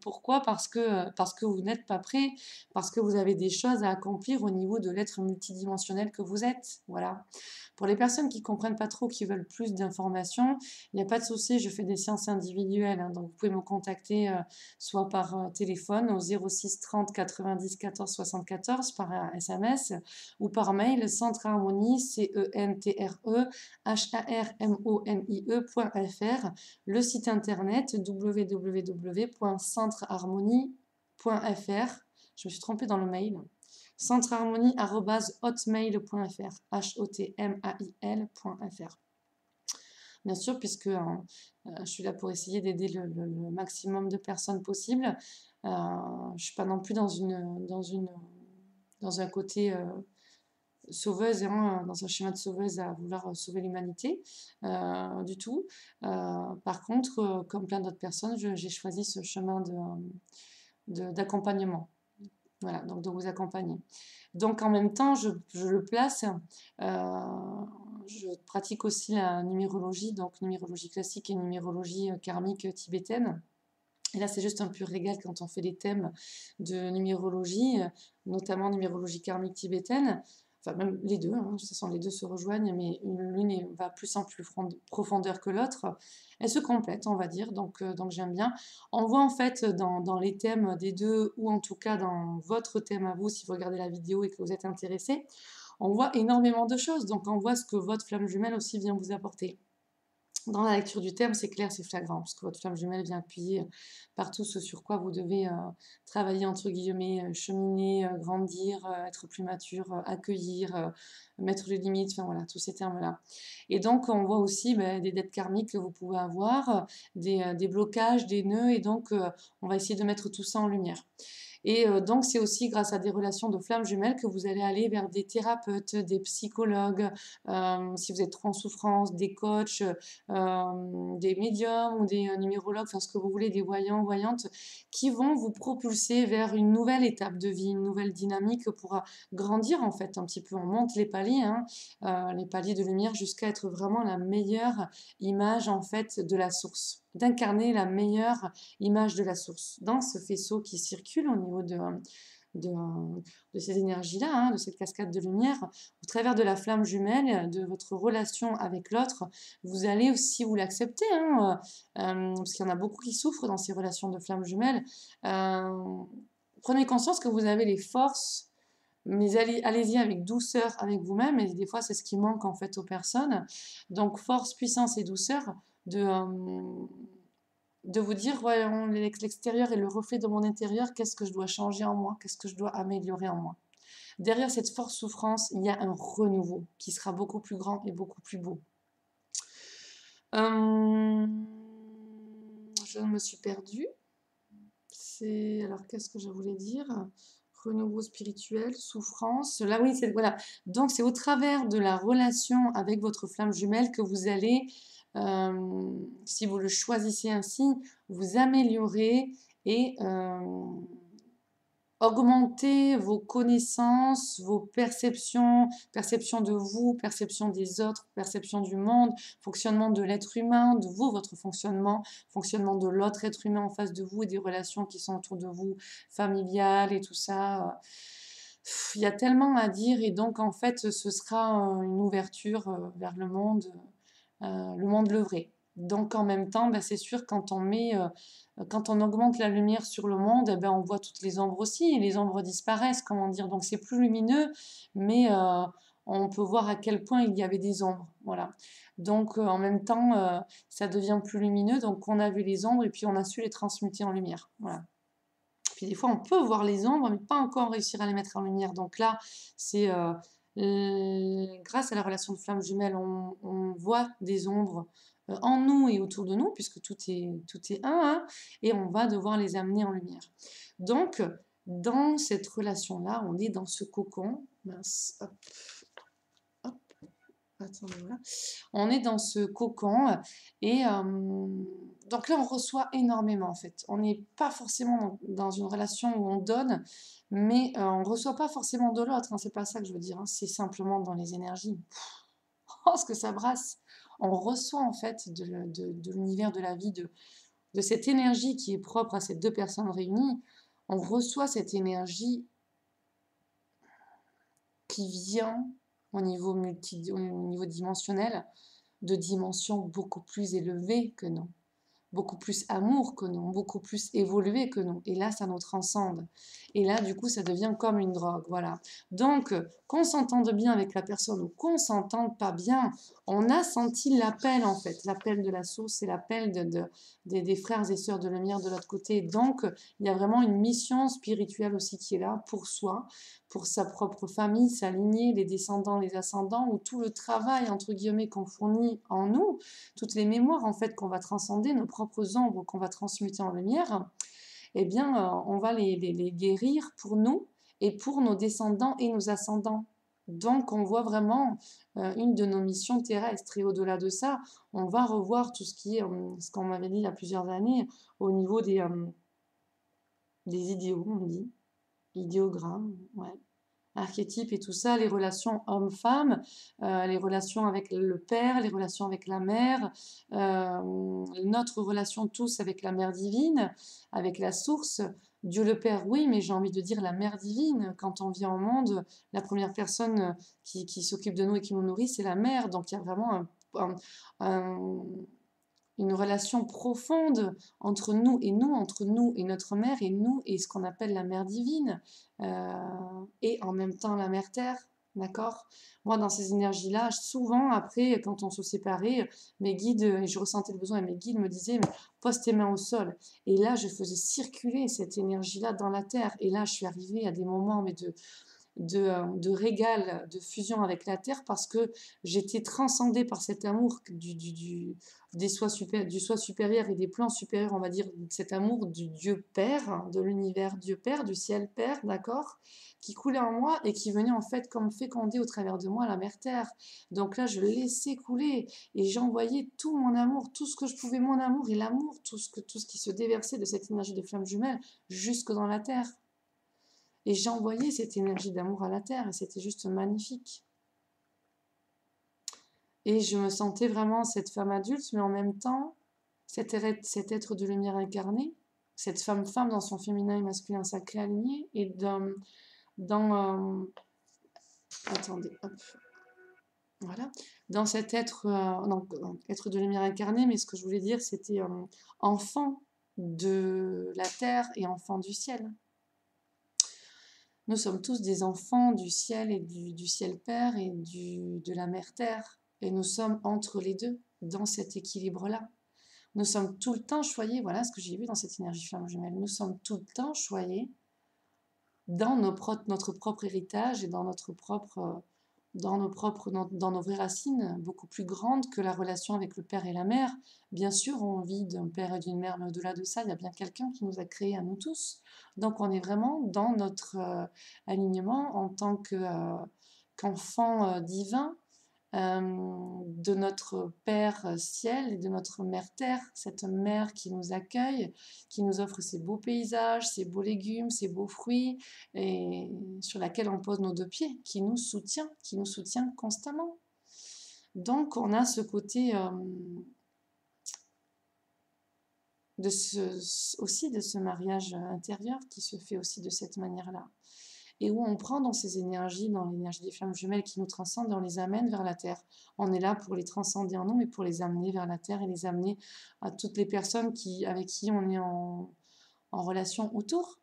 Pourquoi? Parce que vous n'êtes pas prêt, parce que vous avez des choses à accomplir au niveau de l'être multidimensionnel que vous êtes. Voilà. Pour les personnes qui ne comprennent pas trop, qui veulent plus d'informations, il n'y a pas de souci, je fais des séances individuelles, hein, donc vous pouvez me contacter soit par téléphone au 06 30 90 14 74, par SMS, ou par mail centreharmonie, centreharmonie.fr, le site internet www.centreharmonie.fr. Je me suis trompée dans le mail. centreharmonie@hotmail.fr, hotmail.fr. Bien sûr, puisque je suis là pour essayer d'aider le maximum de personnes possible. Je ne suis pas non plus dans un côté sauveuse, hein, dans un schéma de sauveuse à vouloir sauver l'humanité, du tout. Par contre, comme plein d'autres personnes, j'ai choisi ce chemin d'accompagnement. Voilà, donc de vous accompagner. Donc en même temps, je le place, je pratique aussi la numérologie, donc numérologie classique et numérologie karmique tibétaine. Et là, c'est juste un pur régal quand on fait des thèmes de numérologie, notamment numérologie karmique tibétaine. Enfin, même les deux, hein, de toute façon, les deux se rejoignent, mais l'une va plus en plus profondeur que l'autre. Elles se complètent, on va dire, donc j'aime bien. On voit en fait dans les thèmes des deux, ou en tout cas dans votre thème à vous, si vous regardez la vidéo et que vous êtes intéressé, on voit énormément de choses. Donc on voit ce que votre flamme jumelle aussi vient vous apporter. Dans la lecture du thème, c'est clair, c'est flagrant, parce que votre flamme jumelle vient appuyer partout ce sur quoi vous devez travailler, entre guillemets, cheminer, grandir, être plus mature, accueillir, mettre les limites, enfin voilà, tous ces termes-là. Et donc, on voit aussi des dettes karmiques que vous pouvez avoir, des blocages, des nœuds, et donc on va essayer de mettre tout ça en lumière. Et donc, c'est aussi grâce à des relations de flammes jumelles que vous allez aller vers des thérapeutes, des psychologues, si vous êtes trop en souffrance, des coachs, des médiums ou des numérologues, enfin ce que vous voulez, des voyants, voyantes, qui vont vous propulser vers une nouvelle étape de vie, une nouvelle dynamique pour grandir en fait un petit peu. On monte les paliers de lumière jusqu'à être vraiment la meilleure image en fait de la source, d'incarner la meilleure image de la source dans ce faisceau qui circule au niveau de, de ces énergies-là, hein, de cette cascade de lumière, au travers de la flamme jumelle, de votre relation avec l'autre, vous allez aussi vous l'accepter, hein, parce qu'il y en a beaucoup qui souffrent dans ces relations de flamme jumelle. Prenez conscience que vous avez les forces, mais allez-y avec douceur avec vous-même, et des fois c'est ce qui manque en fait aux personnes. Donc force, puissance et douceur de vous dire, ouais, l'extérieur est le reflet de mon intérieur, qu'est-ce que je dois changer en moi, qu'est-ce que je dois améliorer en moi. Derrière cette forte souffrance, il y a un renouveau qui sera beaucoup plus grand et beaucoup plus beau. Je me suis perdue. Alors, qu'est-ce que je voulais dire? Renouveau spirituel, souffrance. Là, oui, voilà. Donc, c'est au travers de la relation avec votre flamme jumelle que vous allez, si vous le choisissez ainsi, vous améliorer et augmenter vos connaissances, vos perceptions, perception de vous, perception des autres, perception du monde, fonctionnement de l'être humain, de vous, votre fonctionnement, fonctionnement de l'autre être humain en face de vous et des relations qui sont autour de vous, familiales et tout ça. Il y a tellement à dire et donc en fait ce sera une ouverture vers le monde le vrai. Donc en même temps, c'est sûr quand quand on augmente la lumière sur le monde, on voit toutes les ombres aussi, et les ombres disparaissent, comment dire. Donc c'est plus lumineux, mais on peut voir à quel point il y avait des ombres. Voilà. Donc en même temps, ça devient plus lumineux. Donc on a vu les ombres et puis on a su les transmuter en lumière. Voilà. Puis des fois, on peut voir les ombres, mais pas encore réussir à les mettre en lumière. Donc là, c'est grâce à la relation de flamme jumelle, on voit des ombres en nous et autour de nous, puisque tout est un, hein, et on va devoir les amener en lumière. Donc, dans cette relation-là, on est dans ce cocon. Mince, hop, hop, attendez, voilà. On est dans ce cocon et donc là on reçoit énormément en fait. On n'est pas forcément dans une relation où on donne, mais on ne reçoit pas forcément de l'autre, hein, c'est pas ça que je veux dire, hein, c'est simplement dans les énergies. Oh, ce que ça brasse! On reçoit en fait de l'univers de la vie, de cette énergie qui est propre à ces deux personnes réunies. On reçoit cette énergie qui vient au niveau dimensionnel, de dimensions beaucoup plus élevées que nous, beaucoup plus amour que nous, beaucoup plus évolué que nous. Et là, ça nous transcende. Et là, du coup, ça devient comme une drogue, voilà. Donc, qu'on s'entende bien avec la personne ou qu'on s'entende pas bien, on a senti l'appel, en fait. L'appel de la source, c'est l'appel des frères et sœurs de lumière de l'autre côté. Donc, il y a vraiment une mission spirituelle aussi qui est là pour soi, pour sa propre famille, sa lignée, les descendants, les ascendants, ou tout le travail, entre guillemets, qu'on fournit en nous, toutes les mémoires, en fait, qu'on va transcender, nos propres ombres qu'on va transmuter en lumière, eh bien, on va les guérir pour nous et pour nos descendants et nos ascendants. Donc, on voit vraiment une de nos missions terrestres. Et au-delà de ça, on va revoir tout ce qui est, ce qu'on m'avait dit il y a plusieurs années, au niveau des idéaux, on dit, idéogrammes, ouais, archétypes et tout ça, les relations homme-femme, les relations avec le père, les relations avec la mère, notre relation tous avec la mère divine, avec la source. Dieu le Père, oui, mais j'ai envie de dire la mère divine. Quand on vient au monde, la première personne qui s'occupe de nous et qui nous nourrit, c'est la mère. Donc il y a vraiment une relation profonde entre nous, entre nous et notre mère, et nous et ce qu'on appelle la mère divine, et en même temps la mère terre, d'accord? Moi, dans ces énergies-là, souvent, après, quand on se séparait, mes guides, et je ressentais le besoin, et mes guides me disaient, mais pose tes mains au sol. Et là, je faisais circuler cette énergie-là dans la terre, et là, je suis arrivée à des moments mais de régal, de fusion avec la terre, parce que j'étais transcendée par cet amour du soi supérieur et des plans supérieurs, on va dire, cet amour du Dieu Père, hein, de l'univers Dieu Père, du ciel Père, d'accord, qui coulait en moi et qui venait en fait comme féconder au travers de moi la mère Terre. Donc là, je laissais couler et j'envoyais tout mon amour, tout ce que je pouvais, mon amour et l'amour, tout ce qui se déversait de cette énergie de flamme jumelle jusque dans la Terre. Et j'envoyais cette énergie d'amour à la Terre et c'était juste magnifique. Et je me sentais vraiment cette femme adulte, mais en même temps, cet être de lumière incarné, cette femme dans son féminin et masculin sacré aligné, et dans attendez, hop, voilà, dans cet être, être de lumière incarné, mais ce que je voulais dire, c'était enfant de la terre et enfant du ciel. Nous sommes tous des enfants du ciel et du ciel Père et de la Mère Terre. Et nous sommes entre les deux, dans cet équilibre-là. Nous sommes tout le temps choyés, voilà ce que j'ai vu dans cette énergie flamme jumelle, nous sommes tout le temps choyés dans notre propre héritage et dans nos vraies racines, beaucoup plus grandes que la relation avec le père et la mère. Bien sûr, on vit d'un père et d'une mère, mais au-delà de ça, il y a bien quelqu'un qui nous a créés à nous tous. Donc on est vraiment dans notre alignement en tant qu'enfant divin, de notre Père ciel et de notre Mère terre, cette mère qui nous accueille, qui nous offre ces beaux paysages, ces beaux légumes, ces beaux fruits, et sur laquelle on pose nos deux pieds, qui nous soutient constamment. Donc on a ce côté aussi de ce mariage intérieur qui se fait aussi de cette manière-là. Et où on prend dans ces énergies, dans l'énergie des flammes jumelles qui nous transcendent, et on les amène vers la Terre. On est là pour les transcender en nous, mais pour les amener vers la Terre et les amener à toutes les personnes avec qui on est en relation autour.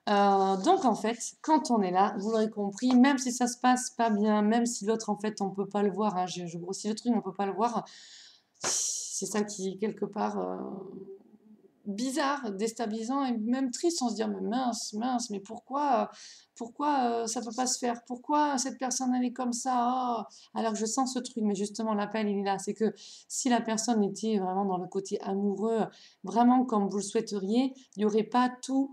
Donc en fait, quand on est là, vous l'aurez compris, même si ça se passe pas bien, même si l'autre en fait on peut pas le voir, hein, je grossis le truc, on peut pas le voir, c'est ça qui quelque part bizarre, déstabilisant et même triste. On se dit, mais mince, mais pourquoi ça peut pas se faire? Pourquoi cette personne elle est comme ça? Oh, alors que je sens ce truc, mais justement l'appel il est là. C'est que si la personne était vraiment dans le côté amoureux, vraiment comme vous le souhaiteriez, il n'y aurait pas toute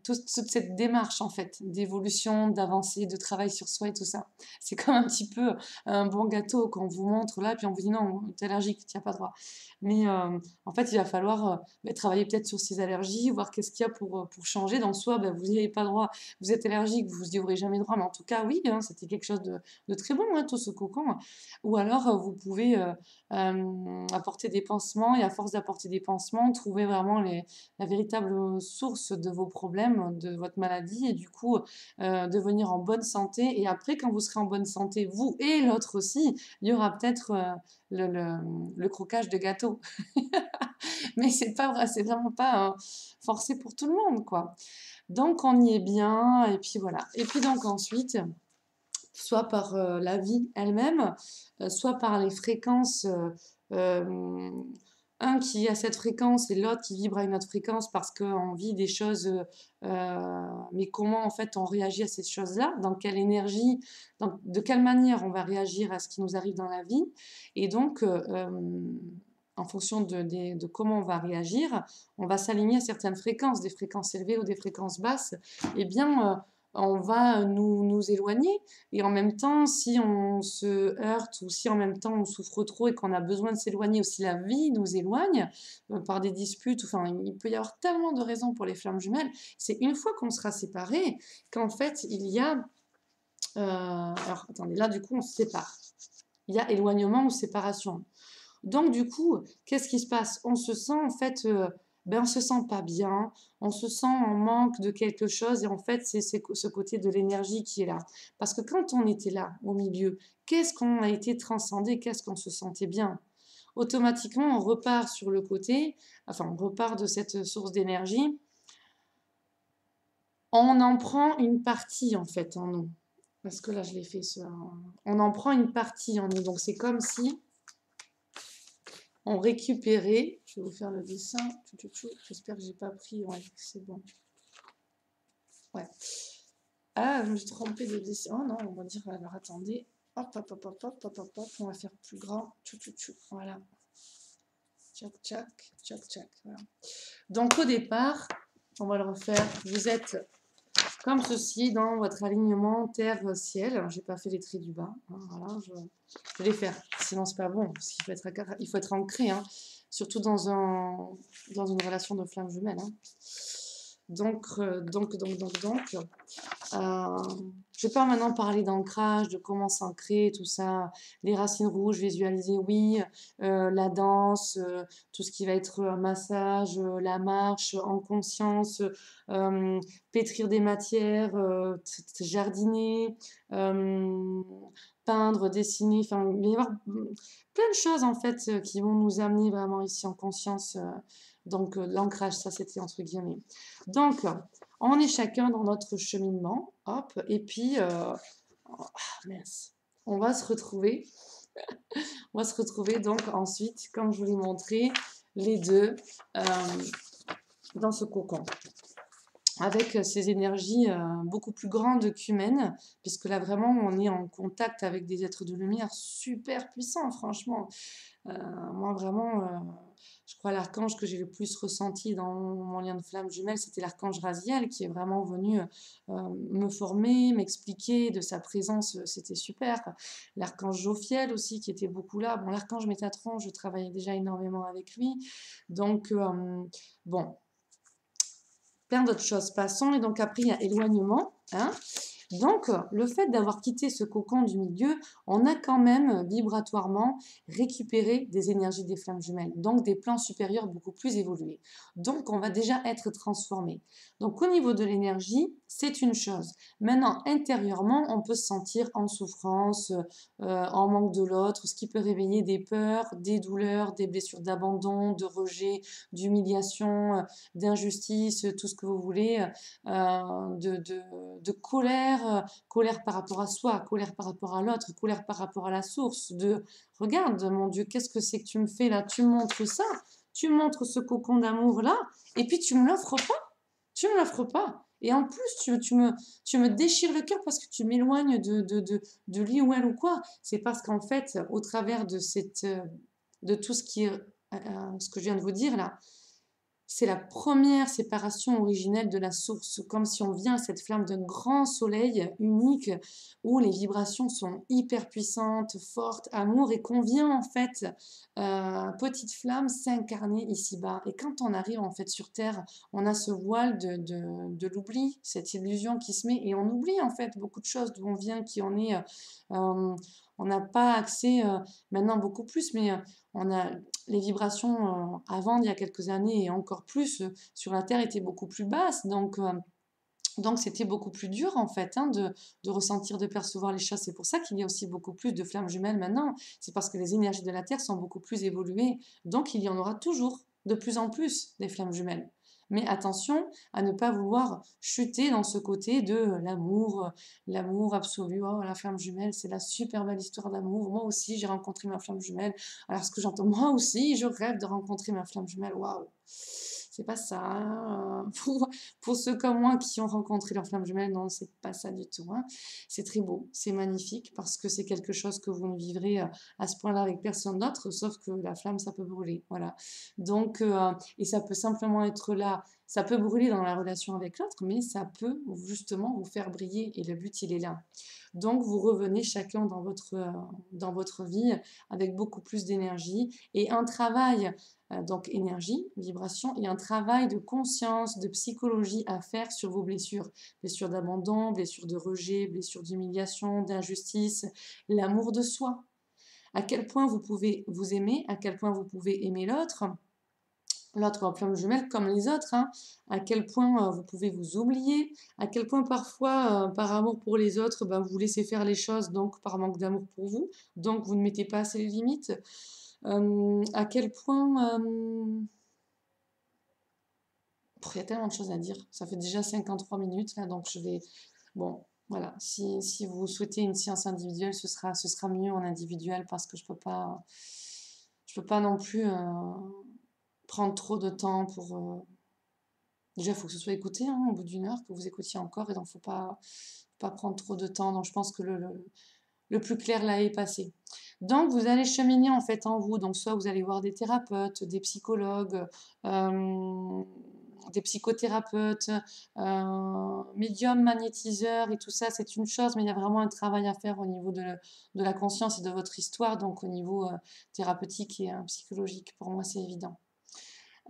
cette démarche en fait d'évolution, d'avancée, de travail sur soi et tout ça. C'est comme un petit peu un bon gâteau qu'on vous montre là, puis on vous dit non, t'es allergique, tu n'as pas droit. Mais en fait, il va falloir travailler peut-être sur ses allergies, voir qu'est-ce qu'il y a pour changer. Dans soi, vous n'avez pas droit, vous êtes allergique, vous n'y aurez jamais droit. Mais en tout cas, oui, hein, c'était quelque chose de très bon, hein, tout ce cocon. Ou alors, vous pouvez apporter des pansements et à force d'apporter des pansements, trouver vraiment la véritable source de vos problèmes, de votre maladie et du coup, devenir en bonne santé. Et après, quand vous serez en bonne santé, vous et l'autre aussi, il y aura peut-être le croquage de gâteau. Mais c'est pas vrai, c'est vraiment pas forcé pour tout le monde, quoi. Donc on y est bien, et puis voilà. Et puis donc ensuite, soit par la vie elle-même, soit par les fréquences, un qui a cette fréquence et l'autre qui vibre à une autre fréquence parce qu'on vit des choses, mais comment en fait on réagit à ces choses-là, dans quelle énergie, de quelle manière on va réagir à ce qui nous arrive dans la vie, et donc en fonction de comment on va réagir, on va s'aligner à certaines fréquences, des fréquences élevées ou des fréquences basses, et bien on va nous éloigner. Et en même temps, si on se heurte ou si en même temps on souffre trop et qu'on a besoin de s'éloigner, ou si la vie nous éloigne par des disputes, enfin il peut y avoir tellement de raisons pour les flammes jumelles, c'est une fois qu'on sera séparés qu'en fait il y a... alors attendez, là du coup on se sépare. Il y a éloignement ou séparation. Donc du coup, qu'est-ce qui se passe? On se sent en fait, on se sent pas bien, on se sent en manque de quelque chose, et en fait c'est ce côté de l'énergie qui est là. Parce que quand on était là, au milieu, qu'est-ce qu'on a été transcendé, qu'est-ce qu'on se sentait bien? Automatiquement, on repart sur le côté, enfin on repart de cette source d'énergie, on en prend une partie en fait en nous. Parce que là je l'ai fait, on en prend une partie en nous. Donc c'est comme si on récupérait, je vais vous faire le dessin, j'espère que j'ai pas pris, ouais, c'est bon. Ouais. Ah, je me suis trompée de dessin. Oh non, on va dire, alors attendez. Hop, hop, hop, hop, hop, hop, hop, hop. On va faire plus grand. Tchou, tchou, tchou. Voilà. Tchac, tchac, tchac, tchac. Voilà. Donc au départ, on va le refaire. Vous êtes comme ceci dans votre alignement terre-ciel. Alors, j'ai pas fait les traits du bas. Hein, voilà, je vais les faire. Sinon, c'est pas bon. Parce qu'il faut être ancré. Hein, surtout dans une relation de flamme jumelle. Hein. Donc, je vais pas maintenant parler d'ancrage, de comment s'ancrer, tout ça, les racines rouges, visualiser, oui, la danse, tout ce qui va être massage, la marche en conscience, euh, pétrir des matières, jardiner, euh, peindre, dessiner, enfin, il va y avoir plein de choses en fait qui vont nous amener vraiment ici en conscience. Donc, l'ancrage, ça c'était entre guillemets. Donc, on est chacun dans notre cheminement, hop, et puis, mince, on va se retrouver, donc ensuite, comme je vous l'ai montré, les deux dans ce cocon, avec ces énergies beaucoup plus grandes qu'humaines, puisque là vraiment on est en contact avec des êtres de lumière super puissants, franchement. Moi vraiment, je crois l'archange que j'ai le plus ressenti dans mon lien de flamme jumelle, c'était l'archange Raziel qui est vraiment venu me former, m'expliquer de sa présence, c'était super. L'archange Jophiel aussi qui était beaucoup là. Bon, l'archange Métatron, je travaillais déjà énormément avec lui. Donc, bon, plein d'autres choses. Passons. Et donc après, il y a éloignement. Hein. Donc, le fait d'avoir quitté ce cocon du milieu, on a quand même vibratoirement récupéré des énergies des flammes jumelles, donc des plans supérieurs beaucoup plus évolués. Donc, on va déjà être transformé. Donc, au niveau de l'énergie, c'est une chose. Maintenant, intérieurement, on peut se sentir en souffrance, en manque de l'autre, ce qui peut réveiller des peurs, des douleurs, des blessures d'abandon, de rejet, d'humiliation, d'injustice, tout ce que vous voulez, de colère, colère par rapport à soi, colère par rapport à l'autre, colère par rapport à la source, de regarde mon Dieu, qu'est-ce que c'est que tu me fais là, tu me montres ça, tu me montres ce cocon d'amour là, et puis tu me l'offres pas, tu me l'offres pas. Et en plus, tu me déchires le cœur parce que tu m'éloignes de lui ou elle ou quoi. C'est parce qu'en fait, au travers de tout ce qui est, ce que je viens de vous dire là, c'est la première séparation originelle de la source, comme si on vient à cette flamme d'un grand soleil unique où les vibrations sont hyper puissantes, fortes, amour, et qu'on vient en fait, petite flamme, s'incarner ici-bas. Et quand on arrive en fait sur Terre, on a ce voile de l'oubli, cette illusion qui se met, et on oublie en fait beaucoup de choses, d'où on vient, qui on est. On n'a pas accès maintenant beaucoup plus, mais on a les vibrations avant, il y a quelques années, et encore plus sur la Terre, étaient beaucoup plus basses. Donc c'était beaucoup plus dur en fait hein, de ressentir, de percevoir les choses. C'est pour ça qu'il y a aussi beaucoup plus de flammes jumelles maintenant. C'est parce que les énergies de la Terre sont beaucoup plus évoluées. Donc il y en aura toujours de plus en plus des flammes jumelles. Mais attention à ne pas vouloir chuter dans ce côté de l'amour absolu. Oh, la flamme jumelle, c'est la super belle histoire d'amour. Moi aussi, j'ai rencontré ma flamme jumelle. Alors, ce que j'entends, moi aussi, je rêve de rencontrer ma flamme jumelle. Waouh! C'est pas ça. Hein. Pour ceux comme moi qui ont rencontré leur flamme jumelle, non, c'est pas ça du tout. Hein. C'est très beau, c'est magnifique parce que c'est quelque chose que vous ne vivrez à ce point-là avec personne d'autre, sauf que la flamme, ça peut brûler. Voilà. Donc, et ça peut simplement être là. Ça peut brûler dans la relation avec l'autre, mais ça peut justement vous faire briller et le but, il est là. Donc, vous revenez chacun dans votre vie avec beaucoup plus d'énergie et un travail donc énergie, vibration, et un travail de conscience, de psychologie à faire sur vos blessures. Blessures d'abandon, blessures de rejet, blessures d'humiliation, d'injustice, l'amour de soi. À quel point vous pouvez vous aimer, à quel point vous pouvez aimer l'autre en flamme jumelle comme les autres, hein, à quel point vous pouvez vous oublier, à quel point parfois, par amour pour les autres, ben, vous laissez faire les choses, donc par manque d'amour pour vous, donc vous ne mettez pas assez les limites. À quel point... il y a tellement de choses à dire. Ça fait déjà 53 minutes, là, donc je vais... Bon, voilà. Si vous souhaitez une séance individuelle, ce sera mieux en individuel parce que je peux pas non plus prendre trop de temps pour... Déjà, il faut que ce soit écouté, hein, au bout d'une heure, que vous écoutiez encore, et donc faut pas pas prendre trop de temps, donc je pense que le plus clair là est passé. Donc vous allez cheminer en fait en vous, donc soit vous allez voir des thérapeutes, des psychologues, des psychothérapeutes, médiums, magnétiseurs et tout ça, c'est une chose, mais il y a vraiment un travail à faire au niveau de la conscience et de votre histoire, donc au niveau thérapeutique et psychologique. Pour moi, c'est évident.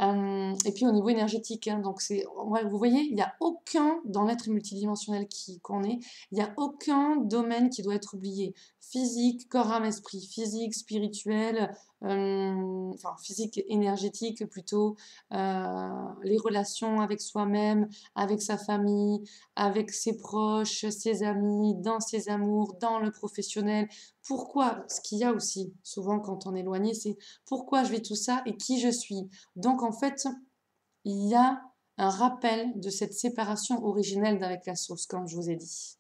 Et puis au niveau énergétique, hein, donc vous voyez, il n'y a aucun, dans l'être multidimensionnel qu'on est, il n'y a aucun domaine qui doit être oublié. Physique, corps, âme, esprit, physique, spirituel, enfin physique, énergétique plutôt, les relations avec soi-même, avec sa famille, avec ses proches, ses amis, dans ses amours, dans le professionnel. Pourquoi? Ce qu'il y a aussi, souvent quand on est éloigné, c'est pourquoi je vis tout ça et qui je suis. Donc en fait, il y a un rappel de cette séparation originelle d'avec la source, comme je vous ai dit.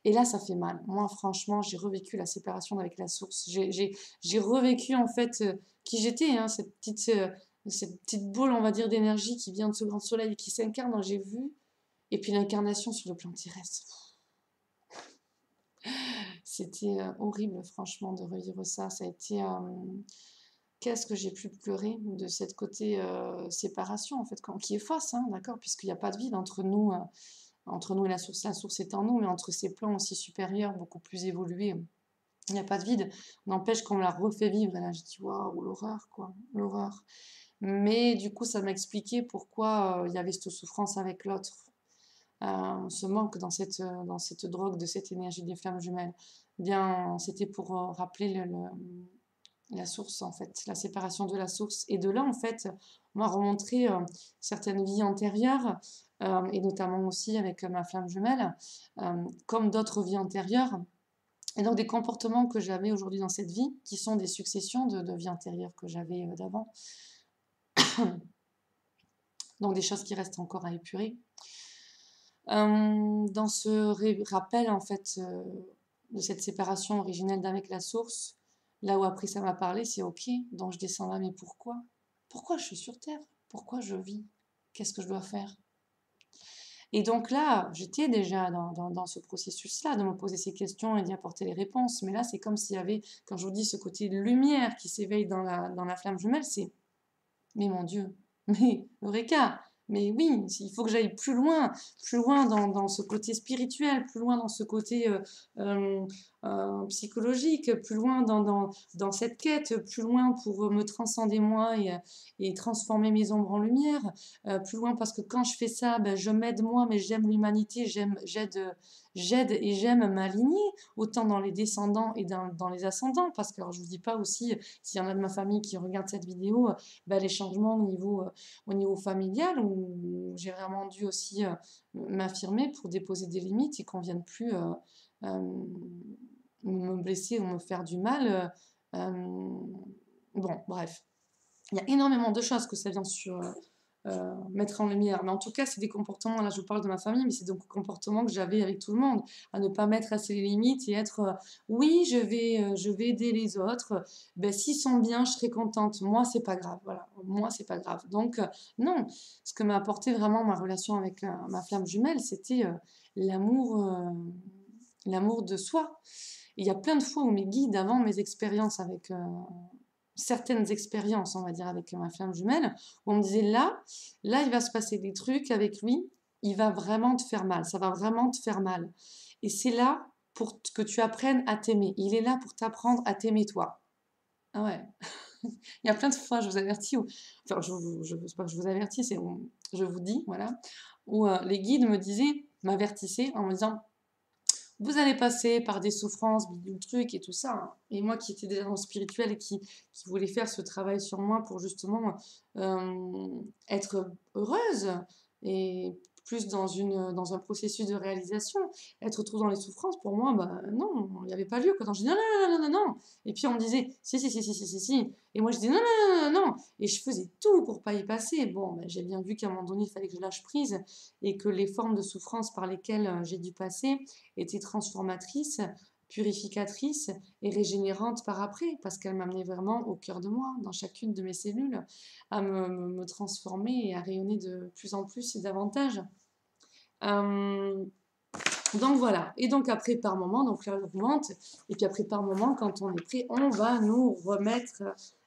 Et là, ça fait mal. Moi, franchement, j'ai revécu la séparation d'avec la source. J'ai revécu en fait qui j'étais, hein, cette petite boule, on va dire, d'énergie qui vient de ce grand soleil et qui s'incarne, j'ai vu. Et puis l'incarnation sur le plan terrestre. C'était horrible, franchement, de revivre ça. Ça a été... qu'est-ce que j'ai pu pleurer de cette côté séparation, en fait, qui est fausse, hein, d'accord, puisqu'il n'y a pas de vide entre nous et la source est en nous, mais entre ces plans aussi supérieurs, beaucoup plus évolués, il n'y a pas de vide. N'empêche qu'on me l'a refait vivre, et là, je dis, waouh, l'horreur, quoi, l'horreur. Mais du coup, ça m'a expliqué pourquoi il y avait cette souffrance avec l'autre, ce manque dans cette drogue de cette énergie des flammes jumelles. Bien, c'était pour rappeler la source, en fait, la séparation de la source. Et de là, en fait, on m'a remontré certaines vies antérieures, et notamment aussi avec ma flamme jumelle, comme d'autres vies antérieures. Et donc des comportements que j'avais aujourd'hui dans cette vie, qui sont des successions de vies antérieures que j'avais d'avant. Donc des choses qui restent encore à épurer. Dans ce rappel, en fait, de cette séparation originelle d'avec la source, là où après ça m'a parlé, c'est ok, donc je descends là, mais pourquoi? Pourquoi je suis sur Terre? Pourquoi je vis? Qu'est-ce que je dois faire? Et donc là, j'étais déjà dans ce processus-là, de me poser ces questions et d'y apporter les réponses. Mais là, c'est comme s'il y avait, quand je vous dis ce côté de lumière qui s'éveille dans la flamme jumelle, c'est, mais mon Dieu, mais Eureka, mais oui, il faut que j'aille plus loin dans ce côté spirituel, plus loin dans ce côté euh, psychologique, plus loin dans cette quête, plus loin pour me transcender moi et transformer mes ombres en lumière, plus loin parce que quand je fais ça, ben, je m'aide moi, mais j'aime l'humanité, j'aide et j'aime m'aligner, autant dans les descendants et dans les ascendants, parce que alors, je vous dis pas aussi, s'il y en a de ma famille qui regarde cette vidéo, ben, les changements au niveau familial, où j'ai vraiment dû aussi m'affirmer pour déposer des limites et qu'on ne vienne plus me blesser ou me faire du mal. Bon, bref. Il y a énormément de choses que ça vient sur mettre en lumière. Mais en tout cas, c'est des comportements, là je vous parle de ma famille, mais c'est des comportements que j'avais avec tout le monde, à ne pas mettre assez les limites et être, oui, je vais aider les autres, ben, s'ils sont bien, je serai contente. Moi, c'est pas grave, voilà. Moi, c'est pas grave. Donc, non, ce que m'a apporté vraiment ma relation avec ma flamme jumelle, c'était l'amour, l'amour de soi. Et il y a plein de fois où mes guides, avant mes expériences avec certaines expériences, on va dire, avec ma flamme jumelle, où on me disait là, il va se passer des trucs avec lui, il va vraiment te faire mal, ça va vraiment te faire mal. Et c'est là pour que tu apprennes à t'aimer. Il est là pour t'apprendre à t'aimer toi. Ah ouais. Il y a plein de fois, je vous avertis, enfin, c'est pas que je vous avertis, c'est je vous dis, voilà, où les guides me disaient, m'avertissaient en me disant, vous allez passer par des souffrances, bidule truc et tout ça, hein. Et moi qui étais déjà dans le spirituel et qui voulais faire ce travail sur moi pour justement être heureuse et plus dans un processus de réalisation, être trop dans les souffrances, pour moi, bah non, il n'y avait pas lieu. Quand je disais non, non, non, non, non, non. Et puis on me disait si, si, si, si, si, si, si. Et moi je disais non, non, non, non, non. Et je faisais tout pour pas y passer. Bon, bah, j'ai bien vu qu'à un moment donné, il fallait que je lâche prise et que les formes de souffrance par lesquelles j'ai dû passer était transformatrice, purificatrice et régénérante par après, parce qu'elle m'amenait vraiment au cœur de moi, dans chacune de mes cellules, à me transformer et à rayonner de plus en plus et davantage. Donc voilà, et donc après par moment, donc là on augmente, et puis après par moment, quand on est prêt, on va nous remettre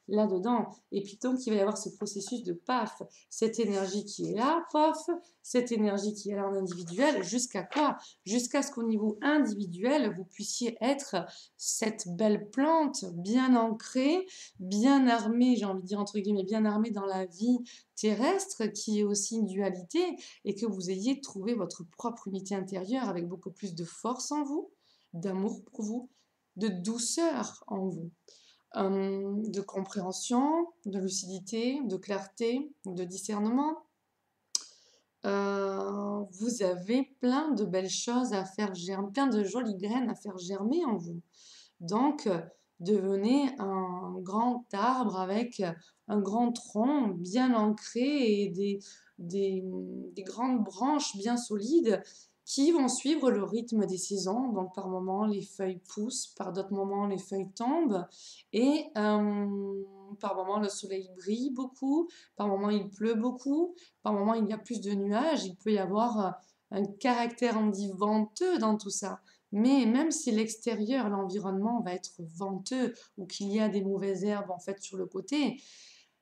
là-dedans. Et puis donc il va y avoir ce processus de paf, cette énergie qui est là, paf, cette énergie qui est là en individuel, jusqu'à quoi? Jusqu'à ce qu'au niveau individuel, vous puissiez être cette belle plante bien ancrée, bien armée, j'ai envie de dire entre guillemets, bien armée dans la vie terrestre, qui est aussi une dualité, et que vous ayez trouvé votre propre unité intérieure avec beaucoup plus de force en vous, d'amour pour vous, de douceur en vous, de compréhension, de lucidité, de clarté, de discernement. Vous avez plein de belles choses à faire germer, plein de jolies graines à faire germer en vous. Donc, devenez un grand arbre avec un grand tronc bien ancré et des grandes branches bien solides qui vont suivre le rythme des saisons. Donc, par moments, les feuilles poussent, par d'autres moments, les feuilles tombent et par moments, le soleil brille beaucoup, par moments, il pleut beaucoup, par moments, il y a plus de nuages, il peut y avoir un caractère, on dit, venteux dans tout ça. Mais même si l'extérieur, l'environnement va être venteux ou qu'il y a des mauvaises herbes en fait sur le côté,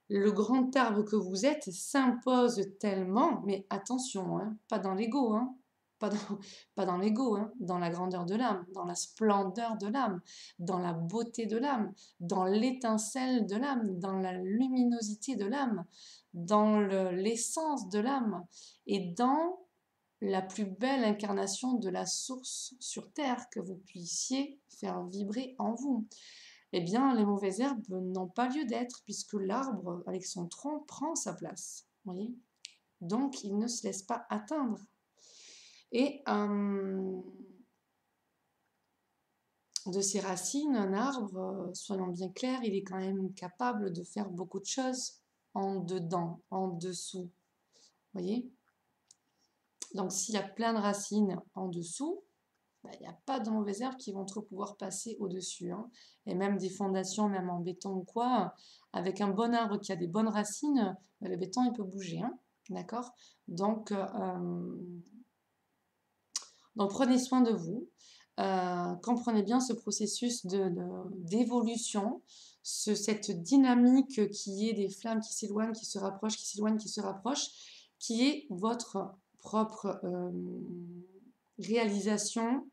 le grand arbre que vous êtes s'impose tellement, mais attention, hein, pas dans l'ego, hein, pas dans, pas dans l'ego, hein, dans la grandeur de l'âme, dans la splendeur de l'âme, dans la beauté de l'âme, dans l'étincelle de l'âme, dans la luminosité de l'âme, dans l'essence de l'âme et dans la plus belle incarnation de la source sur Terre que vous puissiez faire vibrer en vous. Eh bien, les mauvaises herbes n'ont pas lieu d'être puisque l'arbre, avec son tronc, prend sa place. Voyez, donc, il ne se laisse pas atteindre. Et de ses racines, un arbre, soyons bien clairs, il est quand même capable de faire beaucoup de choses en dedans, en dessous. Voyez, donc s'il y a plein de racines en dessous, il n'y a pas de mauvaises herbes qui vont trop pouvoir passer au-dessus, hein. Et même des fondations, même en béton ou quoi, avec un bon arbre qui a des bonnes racines, le béton il peut bouger, hein. D'accord? Donc prenez soin de vous. Comprenez bien ce processus d'évolution, cette dynamique qui est des flammes qui s'éloignent, qui se rapprochent, qui s'éloignent, qui se rapprochent, qui est votre propre réalisation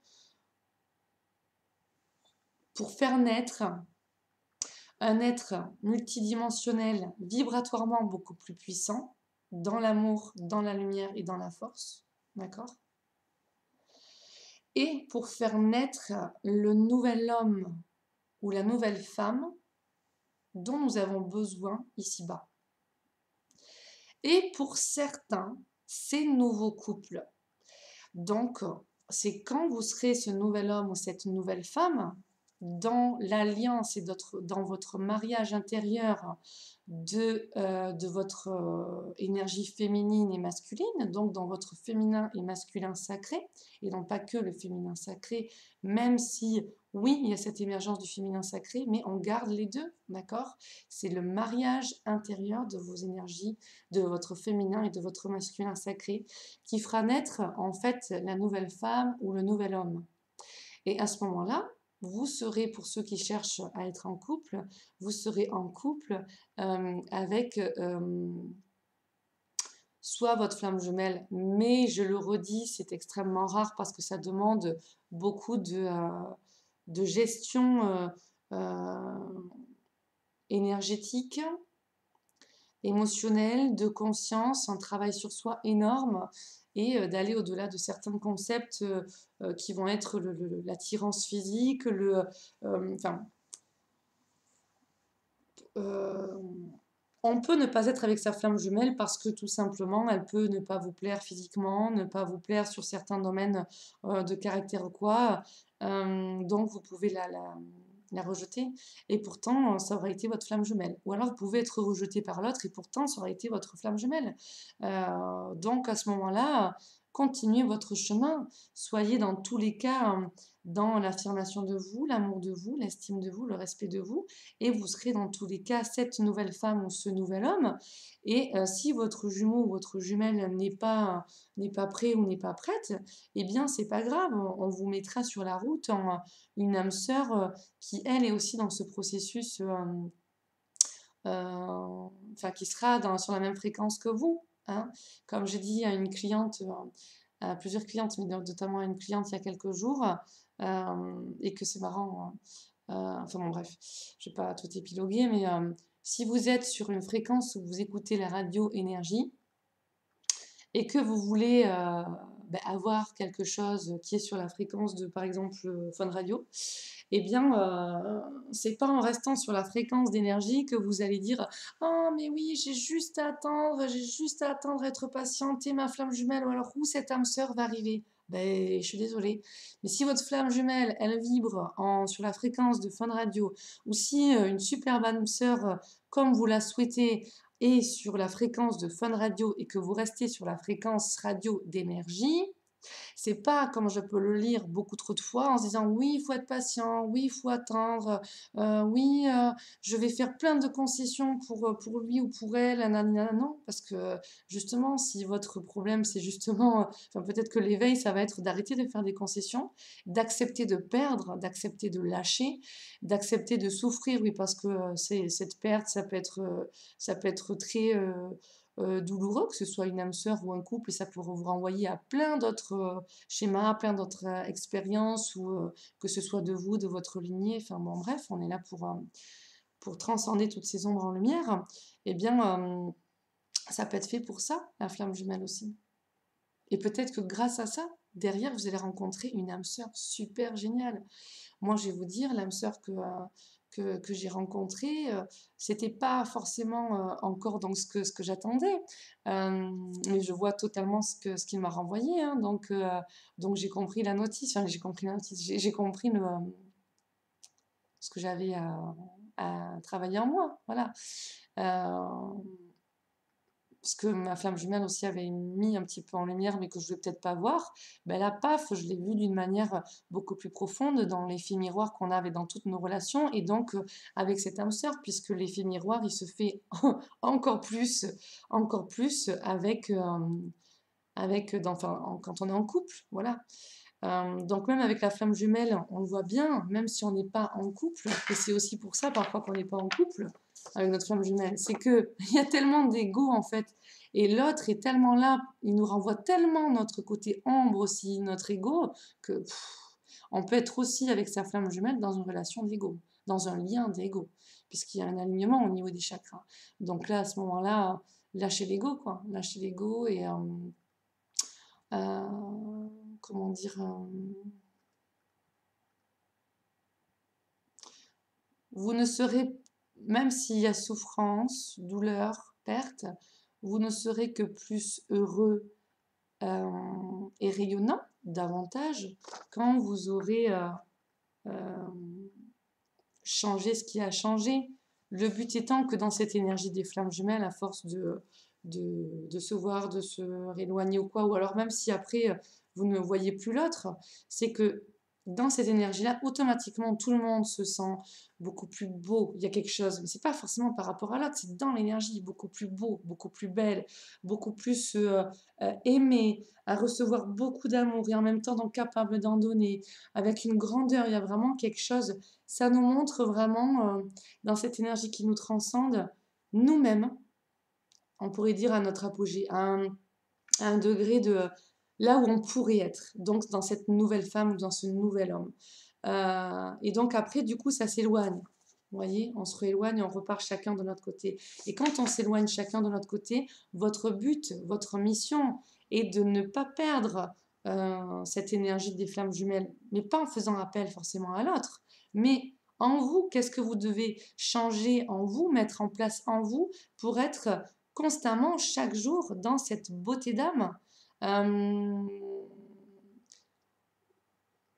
pour faire naître un être multidimensionnel, vibratoirement beaucoup plus puissant, dans l'amour, dans la lumière et dans la force. D'accord? Et pour faire naître le nouvel homme ou la nouvelle femme dont nous avons besoin ici-bas. Et pour certains, ces nouveaux couples. Donc, c'est quand vous serez ce nouvel homme ou cette nouvelle femme, dans l'alliance et dans votre mariage intérieur de votre énergie féminine et masculine, donc dans votre féminin et masculin sacré, et non pas que le féminin sacré, même si, oui, il y a cette émergence du féminin sacré, mais on garde les deux, d'accord? C'est le mariage intérieur de vos énergies, de votre féminin et de votre masculin sacré, qui fera naître en fait la nouvelle femme ou le nouvel homme. Et à ce moment-là, vous serez, pour ceux qui cherchent à être en couple, vous serez en couple avec soit votre flamme jumelle, mais je le redis, c'est extrêmement rare parce que ça demande beaucoup de gestion énergétique, émotionnelle, de conscience, un travail sur soi énorme et d'aller au-delà de certains concepts qui vont être l'attirance physique, on peut ne pas être avec sa flamme jumelle parce que tout simplement, elle peut ne pas vous plaire physiquement, ne pas vous plaire sur certains domaines de caractère ou quoi. Donc, vous pouvez la rejeter et pourtant, ça aurait été votre flamme jumelle. Ou alors, vous pouvez être rejeté par l'autre et pourtant, ça aurait été votre flamme jumelle. Donc, à ce moment-là, continuez votre chemin. Soyez dans tous les cas dans l'affirmation de vous, l'amour de vous, l'estime de vous, le respect de vous, et vous serez dans tous les cas cette nouvelle femme ou ce nouvel homme. Et si votre jumeau ou votre jumelle n'est pas prêt ou n'est pas prête, eh bien c'est pas grave, on vous mettra sur la route en une âme sœur qui elle est aussi dans ce processus, enfin qui sera sur la même fréquence que vous, hein. Comme j'ai dit à une cliente, à plusieurs clientes, mais notamment à une cliente il y a quelques jours, et que c'est marrant, enfin bon bref, je vais pas tout épiloguer, mais si vous êtes sur une fréquence où vous écoutez la radio énergie et que vous voulez avoir quelque chose qui est sur la fréquence de, par exemple, Fun Radio, eh bien, c'est pas en restant sur la fréquence d'énergie que vous allez dire «Oh, mais oui, j'ai juste à attendre, être patiente, et ma flamme jumelle, ou alors où cette âme sœur va arriver». Ben, je suis désolée. Mais si votre flamme jumelle, elle vibre sur la fréquence de Fun Radio, ou si une superbe âme sœur, comme vous la souhaitez, est sur la fréquence de Fun Radio et que vous restez sur la fréquence radio d'énergie, c'est pas comme je peux le lire beaucoup trop de fois en se disant oui, il faut être patient, oui, il faut attendre, oui, je vais faire plein de concessions pour lui ou pour elle, nanana. Non, parce que justement, si votre problème c'est justement, enfin peut-être que l'éveil, ça va être d'arrêter de faire des concessions, d'accepter de perdre, d'accepter de lâcher, d'accepter de souffrir, oui, parce que cette perte, ça peut être très douloureux, que ce soit une âme sœur ou un couple, et ça peut vous renvoyer à plein d'autres schémas, plein d'autres expériences, ou que ce soit de vous, de votre lignée, enfin bon bref, on est là pour transcender toutes ces ombres en lumière. Eh bien, ça peut être fait pour ça, la flamme jumelle aussi. Et peut-être que grâce à ça, derrière, vous allez rencontrer une âme sœur super géniale. Moi, je vais vous dire, l'âme sœur que j'ai rencontrée, c'était pas forcément encore dans ce que j'attendais, mais je vois totalement ce qu'il m'a renvoyé, hein, donc j'ai compris la notice, enfin, j'ai compris la notice, j'ai compris ce que j'avais à travailler en moi, voilà. Euh, ce que ma flamme jumelle aussi avait mis un petit peu en lumière, mais que je ne voulais peut-être pas voir, ben là, paf, je l'ai vu d'une manière beaucoup plus profonde dans l'effet miroir qu'on avait dans toutes nos relations, et donc avec cette âme sœur, puisque l'effet miroir, il se fait encore plus quand on est en couple, voilà. Donc même avec la flamme jumelle, on le voit bien, même si on n'est pas en couple, et c'est aussi pour ça parfois qu'on n'est pas en couple avec notre flamme jumelle, c'est qu'il y a tellement d'ego en fait, et l'autre est tellement là, il nous renvoie tellement notre côté ombre aussi, notre ego, que on peut être aussi avec sa flamme jumelle dans une relation d'ego, dans un lien d'ego, puisqu'il y a un alignement au niveau des chakras. Donc là, à ce moment-là, lâchez l'ego, quoi, lâchez l'ego, et comment dire, vous ne serez, même s'il y a souffrance, douleur, perte, vous ne serez que plus heureux et rayonnant davantage quand vous aurez euh, changé ce qui a changé. Le but étant que dans cette énergie des flammes jumelles, à force de se voir, de se rééloigner ou quoi, ou alors même si après vous ne voyez plus l'autre, c'est que dans cette énergie-là, automatiquement, tout le monde se sent beaucoup plus beau. Il y a quelque chose, mais c'est pas forcément par rapport à l'autre, c'est dans l'énergie, beaucoup plus beau, beaucoup plus belle, beaucoup plus aimé, à recevoir beaucoup d'amour, et en même temps donc capable d'en donner, avec une grandeur. Il y a vraiment quelque chose. Ça nous montre vraiment, dans cette énergie qui nous transcende, nous-mêmes, on pourrait dire à notre apogée, à un degré de là où on pourrait être, donc dans cette nouvelle femme ou dans ce nouvel homme. Et donc après, du coup, ça s'éloigne. Vous voyez, on se rééloigne, on repart chacun de notre côté. Et quand on s'éloigne chacun de notre côté, votre but, votre mission est de ne pas perdre cette énergie des flammes jumelles, mais pas en faisant appel forcément à l'autre, mais en vous, qu'est-ce que vous devez changer en vous, mettre en place en vous pour être constamment, chaque jour, dans cette beauté d'âme.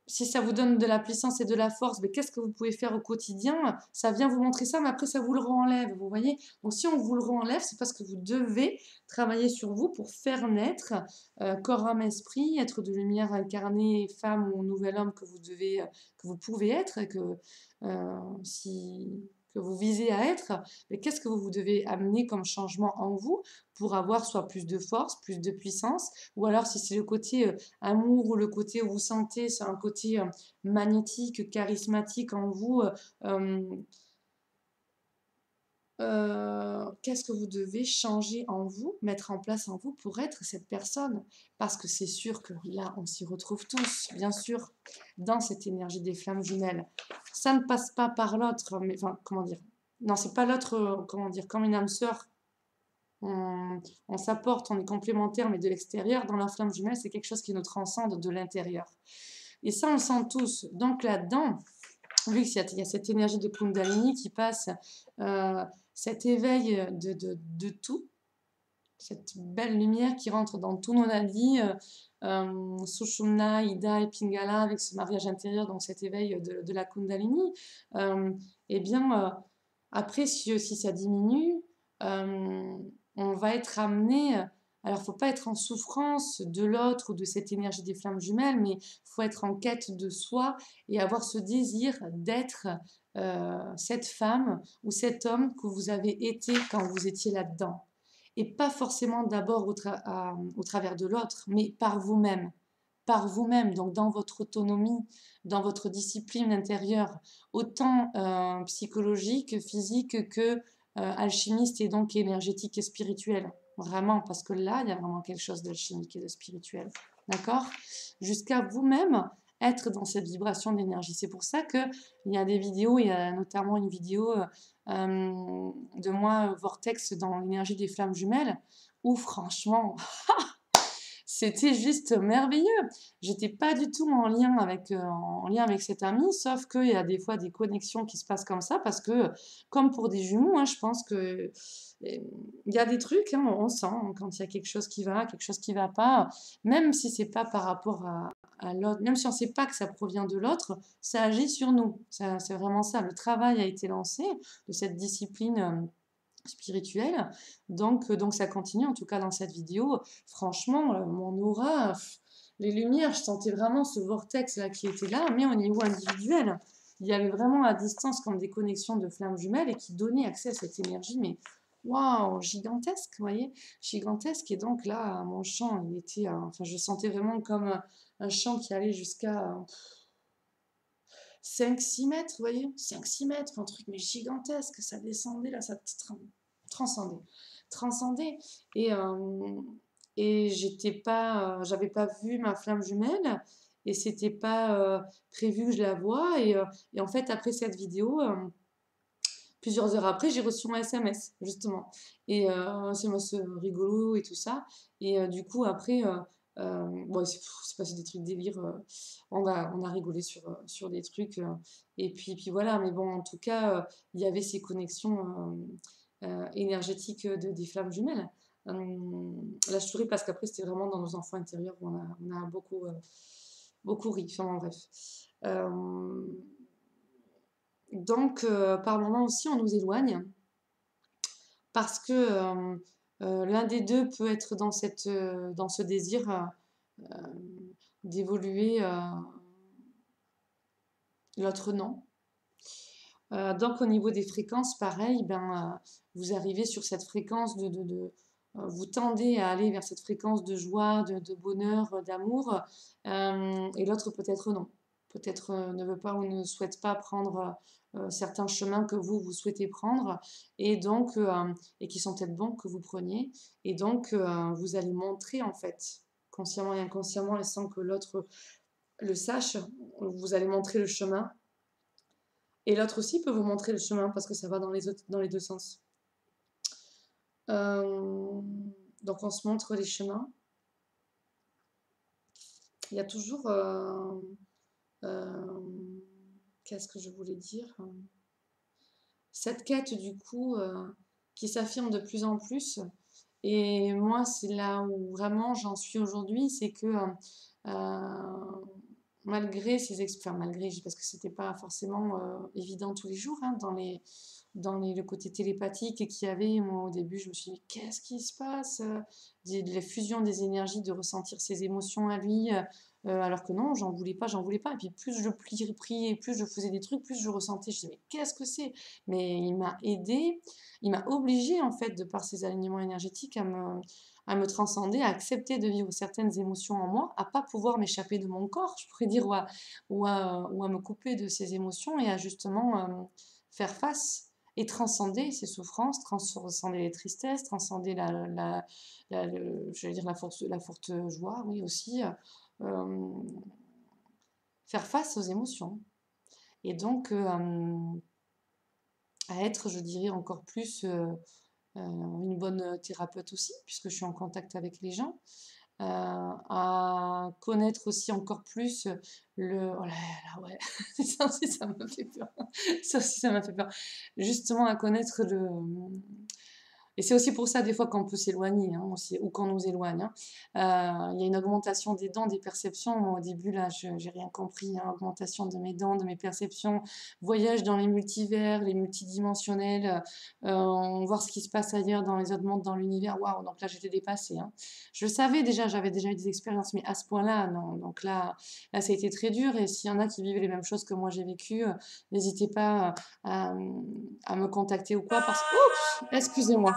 si ça vous donne de la puissance et de la force, mais qu'est-ce que vous pouvez faire au quotidien? Ça vient vous montrer ça, mais après ça vous le renlève, vous voyez? Donc si on vous le renlève, c'est parce que vous devez travailler sur vous pour faire naître corps, âme, esprit, être de lumière incarnée, femme ou nouvel homme que vous devez, que vous pouvez être, et si que vous visez à être, mais qu'est-ce que vous devez amener comme changement en vous pour avoir soit plus de force, plus de puissance, ou alors si c'est le côté amour ou le côté où vous sentez, c'est un côté magnétique, charismatique en vous. Qu'est-ce que vous devez changer en vous, mettre en place en vous pour être cette personne? Parce que c'est sûr que là, on s'y retrouve tous, bien sûr, dans cette énergie des flammes jumelles. Ça ne passe pas par l'autre, mais enfin, comment dire? Non, c'est pas l'autre, comment dire, comme une âme sœur. On s'apporte, on est complémentaire, mais de l'extérieur. Dans la flamme jumelle, c'est quelque chose qui nous transcende de l'intérieur. Et ça, on le sent tous. Donc là-dedans, vu qu'il y a cette énergie de Kundalini qui passe, cet éveil de tout, cette belle lumière qui rentre dans tous nos nadis, Sushumna, Ida et Pingala, avec ce mariage intérieur, donc cet éveil de la Kundalini, eh bien, après, si ça diminue, on va être amené. Alors, il ne faut pas être en souffrance de l'autre ou de cette énergie des flammes jumelles, mais il faut être en quête de soi et avoir ce désir d'être cette femme ou cet homme que vous avez été quand vous étiez là-dedans. Et pas forcément d'abord au travers de l'autre, mais par vous-même. Par vous-même, donc dans votre autonomie, dans votre discipline intérieure, autant psychologique, physique que alchimiste et donc énergétique et spirituelle. Vraiment, parce que là, il y a vraiment quelque chose d'alchimique et de spirituel. D'accord? Jusqu'à vous-même être dans cette vibration d'énergie. C'est pour ça qu'il y a des vidéos, il y a notamment une vidéo de moi, Vortex, dans l'énergie des flammes jumelles, où franchement, c'était juste merveilleux. J'étais pas du tout en lien avec cet ami, sauf qu'il y a des fois des connexions qui se passent comme ça, parce que, comme pour des jumeaux, hein, je pense que il y a des trucs, hein, on sent quand il y a quelque chose qui va pas, même si c'est pas par rapport à l'autre, même si on sait pas que ça provient de l'autre, ça agit sur nous. C'est vraiment ça. Le travail a été lancé de cette discipline spirituelle. Donc ça continue, en tout cas dans cette vidéo. Franchement, mon aura, les lumières, je sentais vraiment ce vortex là qui était là, mais au niveau individuel. Il y avait vraiment à distance comme des connexions de flammes jumelles et qui donnaient accès à cette énergie, mais waouh, gigantesque, vous voyez, gigantesque. Et donc là, mon champ, il était, enfin, je sentais vraiment comme un champ qui allait jusqu'à 5-6 mètres, vous voyez, 5-6 mètres, un truc mais gigantesque, ça descendait là, ça transcendait, transcendait. Et, j'avais pas vu ma flamme jumelle et c'était pas prévu que je la voie. Et en fait, après cette vidéo, plusieurs heures après, j'ai reçu un SMS, justement. Et c'est rigolo et tout ça. Et du coup, après, bon, c'est passé des trucs délire. On a rigolé sur des trucs. Et puis voilà, mais bon, en tout cas, il y avait ces connexions énergétiques des flammes jumelles. Là, je souris parce qu'après, c'était vraiment dans nos enfants intérieurs où on a beaucoup, beaucoup ri. Enfin, bref. Donc, par moments aussi, on nous éloigne parce que l'un des deux peut être dans ce désir d'évoluer, l'autre non. Donc, au niveau des fréquences, pareil, vous arrivez sur cette fréquence vous tendez à aller vers cette fréquence de joie, de bonheur, d'amour, et l'autre peut-être non. Peut-être ne veut pas ou ne souhaite pas prendre certains chemins que vous souhaitez prendre, et donc, et qui sont peut-être bons que vous preniez. Et donc, vous allez montrer, en fait, consciemment et inconsciemment, et sans que l'autre le sache, vous allez montrer le chemin. Et l'autre aussi peut vous montrer le chemin parce que ça va dans les deux sens. Donc on se montre les chemins. Il y a toujours... qu'est-ce que je voulais dire? Cette quête du coup qui s'affirme de plus en plus. Et moi, c'est là où vraiment j'en suis aujourd'hui, c'est que malgré enfin malgré, parce que c'était pas forcément évident tous les jours, hein, le côté télépathique qu'il y avait. Moi, au début, je me suis dit, qu'est-ce qui se passe? La fusion des énergies, de ressentir ses émotions à lui, alors que non, j'en voulais pas, j'en voulais pas. Et puis plus je priais, plus je faisais des trucs, plus je ressentais. Je disais, mais qu'est-ce que c'est? Mais il m'a aidé, il m'a obligé, en fait, de par ses alignements énergétiques, à me transcender, à accepter de vivre certaines émotions en moi, à pas pouvoir m'échapper de mon corps, je pourrais dire, ou à me couper de ces émotions et à justement faire face et transcender ces souffrances, transcender les tristesses, transcender j'allais dire la forte joie, oui aussi, euh, faire face aux émotions. Et donc à être, je dirais, encore plus une bonne thérapeute aussi, puisque je suis en contact avec les gens, à connaître aussi encore plus oh là là, ouais, ça aussi, ça m'a fait peur. Ça aussi, ça m'a fait peur. Justement, à connaître et c'est aussi pour ça, des fois, qu'on peut s'éloigner, hein, aussi, ou qu'on nous éloigne, hein. Il y a une augmentation des dents, des perceptions. Moi, au début, là, je n'ai rien compris, hein. Augmentation de mes dents, de mes perceptions, voyage dans les multivers, les multidimensionnels, voir ce qui se passe ailleurs dans les autres mondes, dans l'univers. Waouh, donc là, j'étais dépassée, hein. Je le savais déjà, j'avais déjà eu des expériences, mais à ce point-là, non. Donc là, ça a été très dur. Et s'il y en a qui vivent les mêmes choses que moi j'ai vécu, n'hésitez pas à me contacter ou quoi. Oups, excusez-moi.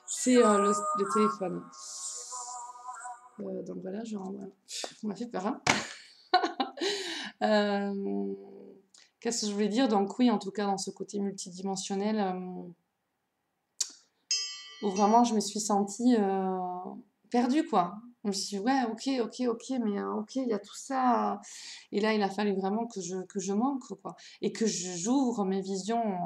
C'est le téléphone. Donc voilà, on m'a fait peur, hein. Euh, Qu'est-ce que je voulais dire? Donc oui, en tout cas, dans ce côté multidimensionnel, où vraiment je me suis sentie perdue, quoi. Je me suis dit, ouais, ok, mais ok, il y a tout ça. Et là, il a fallu vraiment que je manque, quoi. Et que j'ouvre mes visions.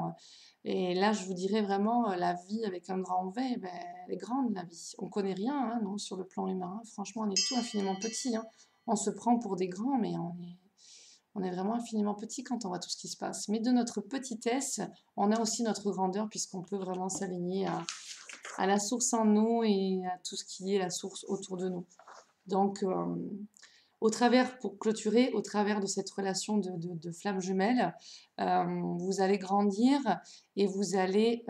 Et là, je vous dirais vraiment, la vie avec un grand V, ben, elle est grande, la vie. On connaît rien, hein, non, sur le plan humain, hein. Franchement, on est tout infiniment petit, hein. On se prend pour des grands, mais on est vraiment infiniment petit quand on voit tout ce qui se passe. Mais de notre petitesse, on a aussi notre grandeur, puisqu'on peut vraiment s'aligner à la source en nous et à tout ce qui est la source autour de nous. Donc, au travers, pour clôturer, au travers de cette relation de flamme jumelle, vous allez grandir et vous allez,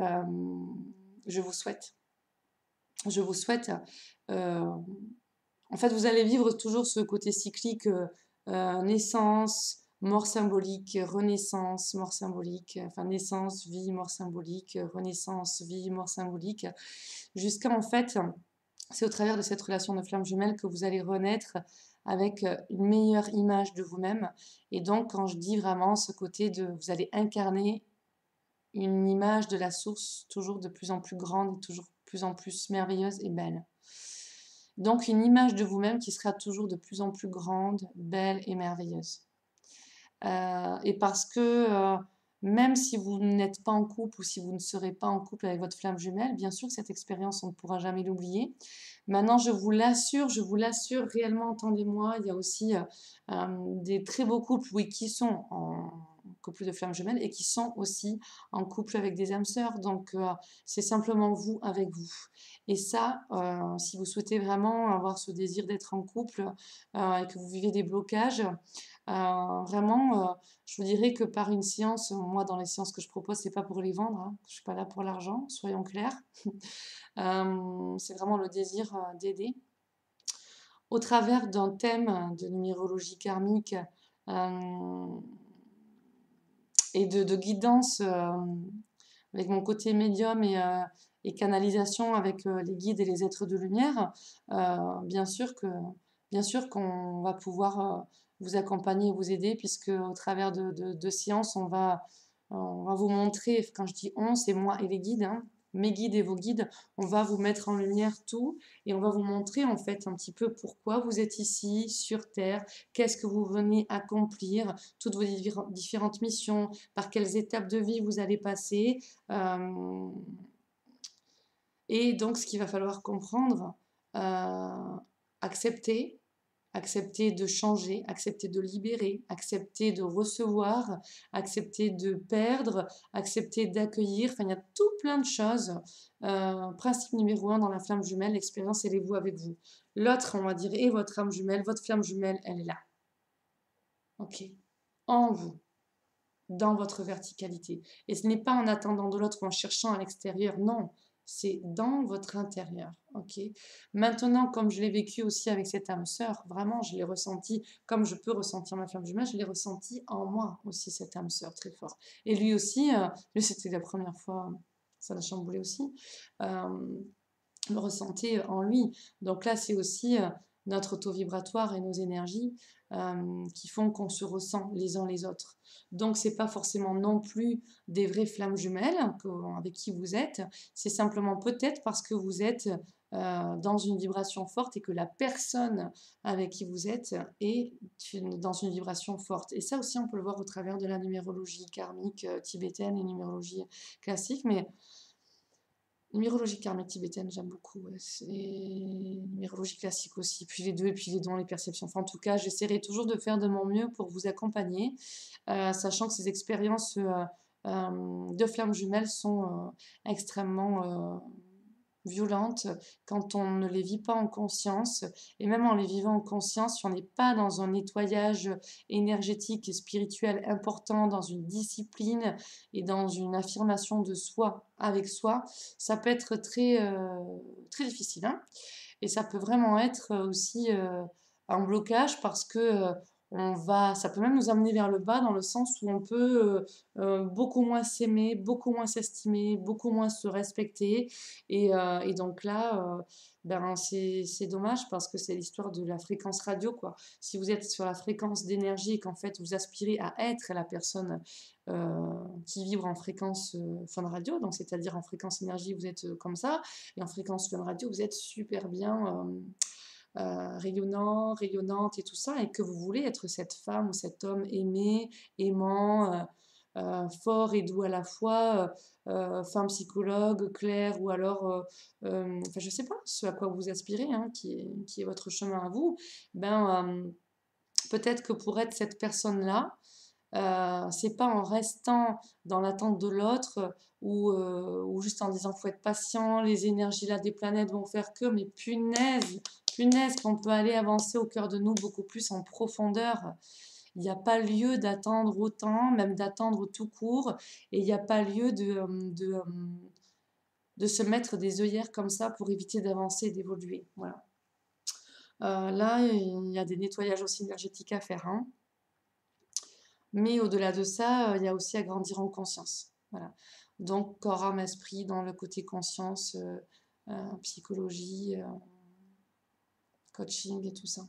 je vous souhaite, euh, en fait, vous allez vivre toujours ce côté cyclique, naissance, mort symbolique, renaissance, mort symbolique, enfin naissance, vie, mort symbolique, renaissance, vie, mort symbolique, jusqu'à en fait, c'est au travers de cette relation de flamme jumelle que vous allez renaître avec une meilleure image de vous-même. Et donc, quand je dis vraiment ce côté de, vous allez incarner une image de la source toujours de plus en plus grande et toujours de plus en plus merveilleuse et belle. Donc, une image de vous-même qui sera toujours de plus en plus grande, belle et merveilleuse. Et parce que même si vous n'êtes pas en couple ou si vous ne serez pas en couple avec votre flamme jumelle, bien sûr que cette expérience, on ne pourra jamais l'oublier. Maintenant, je vous l'assure réellement, entendez-moi, il y a aussi des très beaux couples, oui, qui sont en couple de flammes jumelles et qui sont aussi en couple avec des âmes sœurs. Donc, c'est simplement vous avec vous. Et ça, si vous souhaitez vraiment avoir ce désir d'être en couple et que vous vivez des blocages, vraiment, je vous dirais que par une séance, moi dans les séances que je propose, c'est pas pour les vendre, hein, je suis pas là pour l'argent, soyons clairs. C'est vraiment le désir d'aider. Au travers d'un thème de numérologie karmique et de guidance avec mon côté médium et canalisation avec les guides et les êtres de lumière, bien sûr qu'on va pouvoir vous accompagner et vous aider, puisque au travers de séances, on va vous montrer, quand je dis on, c'est moi et les guides, hein, mes guides et vos guides, on va vous mettre en lumière tout et on va vous montrer en fait un petit peu pourquoi vous êtes ici sur Terre, qu'est-ce que vous venez accomplir, toutes vos différentes missions, par quelles étapes de vie vous allez passer. Et donc, ce qu'il va falloir comprendre, accepter, accepter de changer, accepter de libérer, accepter de recevoir, accepter de perdre, accepter d'accueillir. Enfin, il y a tout plein de choses. Principe numéro 1 dans la flamme jumelle, l'expérience, elle est vous avec vous. L'autre, on va dire, est votre âme jumelle, votre flamme jumelle, elle est là. ok, en vous, dans votre verticalité. Et ce n'est pas en attendant de l'autre ou en cherchant à l'extérieur, non, c'est dans votre intérieur, ok. Maintenant, comme je l'ai vécu aussi avec cette âme sœur, vraiment, je l'ai ressenti, comme je peux ressentir ma flamme jumelle, je l'ai ressenti en moi aussi, cette âme sœur, très fort. Et lui aussi, lui, c'était la première fois, ça l'a chamboulé aussi, le ressentait en lui. Donc là, c'est aussi notre taux vibratoire et nos énergies qui font qu'on se ressent les uns les autres. Donc, c'est pas forcément non plus des vraies flammes jumelles avec qui vous êtes. C'est simplement peut-être parce que vous êtes dans une vibration forte et que la personne avec qui vous êtes est dans une vibration forte. Et ça aussi, on peut le voir au travers de la numérologie karmique tibétaine et numérologie classique. Mais numérologie karmique tibétaine, j'aime beaucoup. Ouais. Numérologie classique aussi. Puis les deux, et puis les dons, les perceptions. Enfin, en tout cas, j'essaierai toujours de faire de mon mieux pour vous accompagner, sachant que ces expériences de flammes jumelles sont extrêmement violentes quand on ne les vit pas en conscience. Et même en les vivant en conscience, si on n'est pas dans un nettoyage énergétique et spirituel important, dans une discipline et dans une affirmation de soi avec soi, ça peut être très difficile. Hein. Et ça peut vraiment être aussi un blocage parce que ça peut même nous amener vers le bas dans le sens où on peut beaucoup moins s'aimer, beaucoup moins s'estimer, beaucoup moins se respecter. Et donc là, ben c'est dommage parce que c'est l'histoire de la fréquence radio, quoi. Si vous êtes sur la fréquence d'énergie et qu'en fait vous aspirez à être la personne qui vibre en fréquence fun radio, donc c'est-à-dire en fréquence énergie, vous êtes comme ça, et en fréquence fun radio, vous êtes super bien rayonnant, rayonnante et tout ça, et que vous voulez être cette femme ou cet homme aimé, aimant, fort et doux à la fois, femme psychologue, claire, ou alors, enfin je sais pas, ce à quoi vous aspirez, hein, qui est votre chemin à vous, ben peut-être que pour être cette personne-là, c'est pas en restant dans l'attente de l'autre ou juste en disant faut être patient, les énergies là des planètes vont faire que, mais punaise, punaise qu'on peut aller avancer au cœur de nous beaucoup plus en profondeur. Il n'y a pas lieu d'attendre autant, même d'attendre tout court, et il n'y a pas lieu de se mettre des œillères comme ça pour éviter d'avancer et d'évoluer. Voilà. Là, il y a des nettoyages aussi énergétiques à faire, hein. Mais au-delà de ça, il y a aussi à grandir en conscience. Voilà. Donc, corps, âme, esprit, dans le côté conscience, psychologie, coaching et tout ça.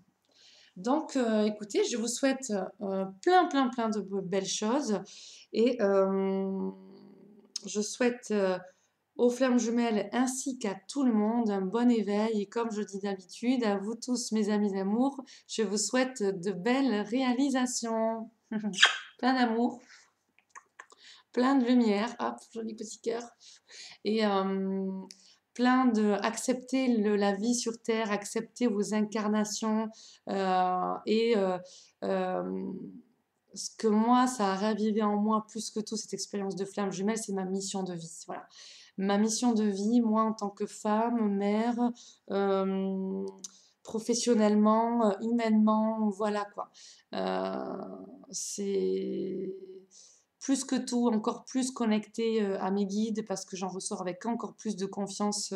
Donc, écoutez, je vous souhaite plein de belles choses. Et je souhaite aux flammes jumelles ainsi qu'à tout le monde un bon éveil. Et comme je dis d'habitude, à vous tous, mes amis d'amour, je vous souhaite de belles réalisations. Plein d'amour, plein de lumière, hop, joli petit cœur, et plein de accepter la vie sur Terre, accepter vos incarnations, et ce que moi, ça a ravivé en moi plus que tout cette expérience de flamme jumelle, c'est ma mission de vie. Voilà. Ma mission de vie, moi en tant que femme, mère, professionnellement, humainement, voilà quoi. C'est plus que tout, encore plus connectée à mes guides parce que j'en ressors avec encore plus de confiance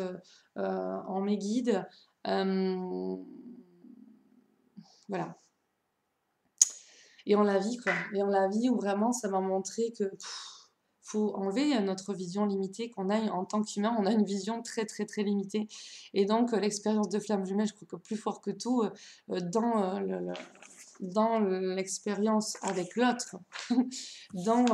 en mes guides. Voilà. Et en la vie, quoi. Et en la vie où vraiment ça m'a montré que faut enlever notre vision limitée qu'on a en tant qu'humain. On a une vision très limitée. Et donc l'expérience de flamme jumelle, je crois que plus fort que tout, dans l'expérience avec l'autre, dans